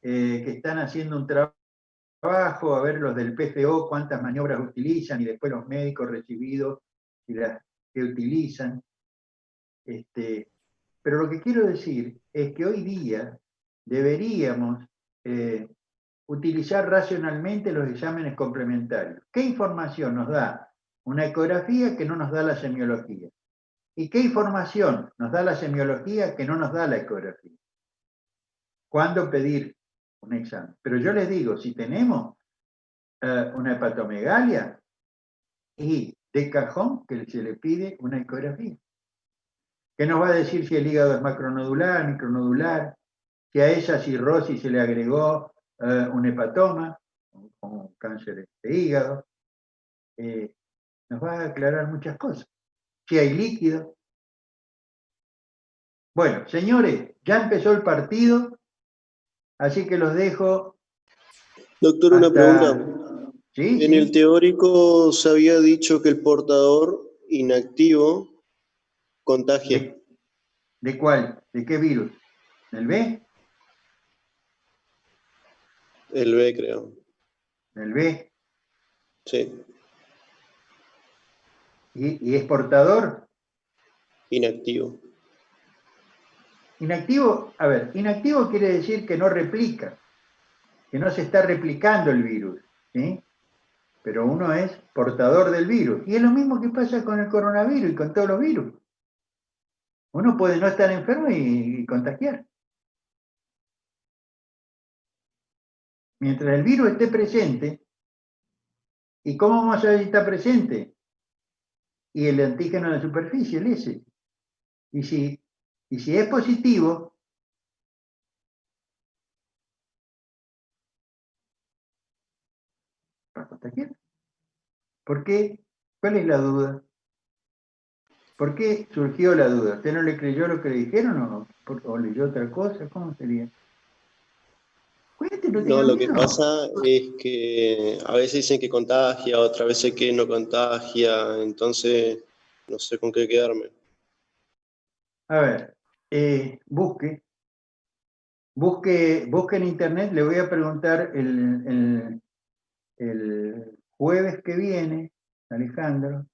que están haciendo un trabajo, a ver los del PFO, cuántas maniobras utilizan, y después los médicos recibidos y las que utilizan. Pero lo que quiero decir es que hoy día deberíamos utilizar racionalmente los exámenes complementarios. ¿Qué información nos da una ecografía que no nos da la semiología? ¿Y qué información nos da la semiología que no nos da la ecografía? ¿Cuándo pedir un examen? Pero yo les digo, si tenemos una hepatomegalia, y de cajón que se le pide una ecografía. ¿Qué nos va a decir si el hígado es macronodular, micronodular? Si a esa cirrosis se le agregó un hepatoma, un cáncer de hígado. Nos va a aclarar muchas cosas. Si hay líquido. Bueno, señores, ya empezó el partido, así que los dejo. Doctor, una pregunta. ¿Sí? En el teórico se había dicho que el portador inactivo contagia. ¿De cuál? ¿De qué virus? ¿Del B? El B, creo. ¿Del B? Sí. ¿Y es portador? Inactivo. Inactivo, a ver, inactivo quiere decir que no replica, que no se está replicando el virus, ¿sí? Pero uno es portador del virus. Y es lo mismo que pasa con el coronavirus y con todos los virus. Uno puede no estar enfermo y contagiar. Mientras el virus esté presente, ¿y cómo vamos a saber si está presente? Y el antígeno de superficie, el S. Y si es positivo, va a contagiar. ¿Por qué? ¿Cuál es la duda? ¿Por qué surgió la duda? ¿Usted no le creyó lo que le dijeron o leyó otra cosa? ¿Cómo sería? Cuente, no tenga No, lo que miedo. pasa es que a veces dicen que contagia, otras veces que no contagia, entonces no sé con qué quedarme. A ver, busque en internet, le voy a preguntar el jueves que viene, Alejandro,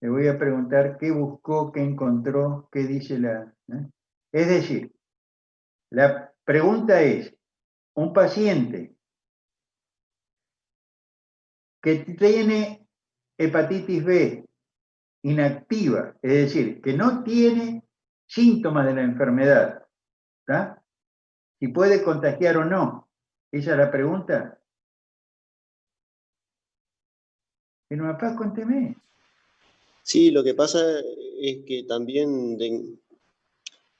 le voy a preguntar qué buscó, qué encontró, qué dice la... Es decir, la pregunta es, un paciente que tiene hepatitis B inactiva, es decir, que no tiene síntomas de la enfermedad, ¿está? Si puede contagiar o no. Esa es la pregunta. Pero papá, cuénteme. Sí, lo que pasa es que también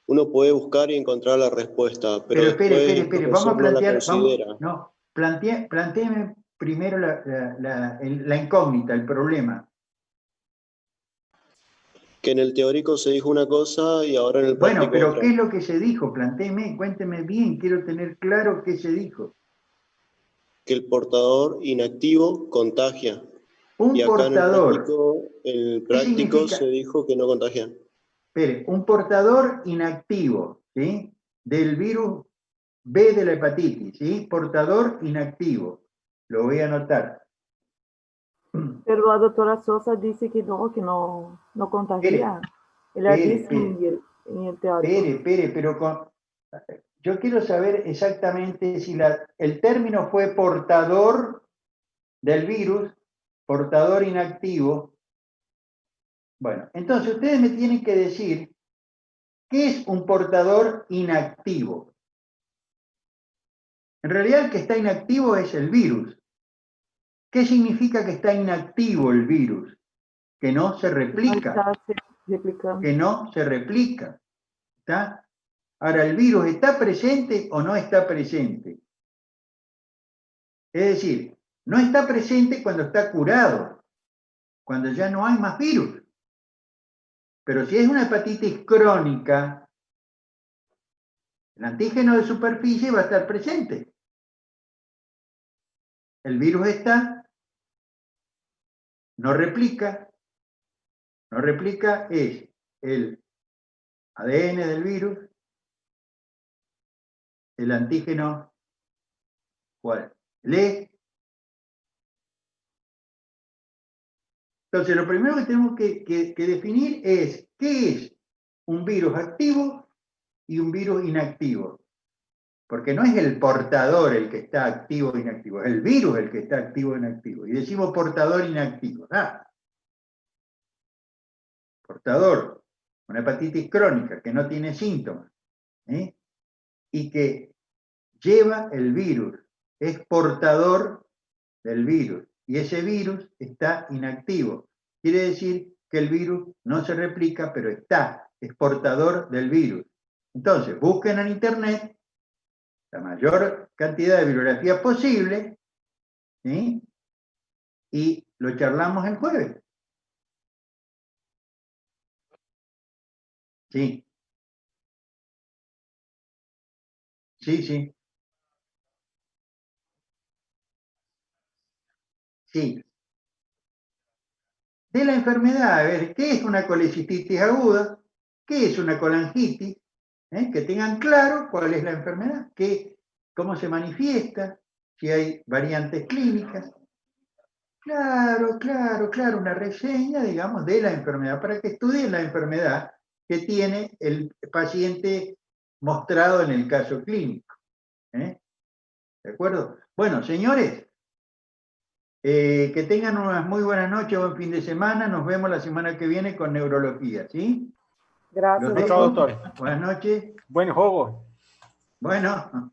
uno puede buscar y encontrar la respuesta, pero después el espere, vamos a profesor no la plantear, considera. plantéeme primero la incógnita, el problema. Que en el teórico se dijo una cosa y ahora en el práctico Bueno, pero otra. ¿qué es lo que se dijo? Plantéeme, cuénteme bien, quiero tener claro qué se dijo. Que el portador inactivo contagia. Un Y acá portador. en el ¿Qué práctico significa? se dijo que no contagia. Espere, un portador inactivo, ¿sí? Del virus B de la hepatitis, ¿sí? Portador inactivo. Lo voy a anotar. Pero la doctora Sosa dice que no contagia. Ella dice en el teórico. Espere, pero yo quiero saber exactamente si el término fue portador del virus, portador inactivo. Bueno, entonces ustedes me tienen que decir qué es un portador inactivo. En realidad el que está inactivo es el virus. ¿Qué significa que está inactivo el virus? Que no se replica. Que no se replica. ¿Está? Ahora, ¿el virus está presente o no está presente? Es decir, no está presente cuando está curado, cuando ya no hay más virus. Pero si es una hepatitis crónica, el antígeno de superficie va a estar presente. El virus está, no replica es el ADN del virus, el antígeno, ¿cuál? El E. Entonces, lo primero que tenemos que definir es qué es un virus activo y un virus inactivo. Porque no es el portador el que está activo o inactivo, es el virus el que está activo o inactivo. Y decimos portador inactivo. Portador, una hepatitis crónica que no tiene síntomas, ¿eh? Y que lleva el virus, es portador del virus. Y ese virus está inactivo. Quiere decir que el virus no se replica, pero es portador del virus. Entonces, busquen en internet la mayor cantidad de bibliografía posible, ¿sí? Y lo charlamos el jueves. Sí. Sí. Sí. De la enfermedad, a ver, ¿qué es una colecistitis aguda? ¿Qué es una colangitis? Que tengan claro cuál es la enfermedad, cómo se manifiesta, si hay variantes clínicas. Claro, una reseña, digamos, de la enfermedad, para que estudien la enfermedad que tiene el paciente mostrado en el caso clínico. ¿De acuerdo? Bueno, señores, que tengan unas muy buenas noches, buen fin de semana. Nos vemos la semana que viene con neurología, ¿sí? Gracias, doctor. Buenas noches. Buen juego. Bueno.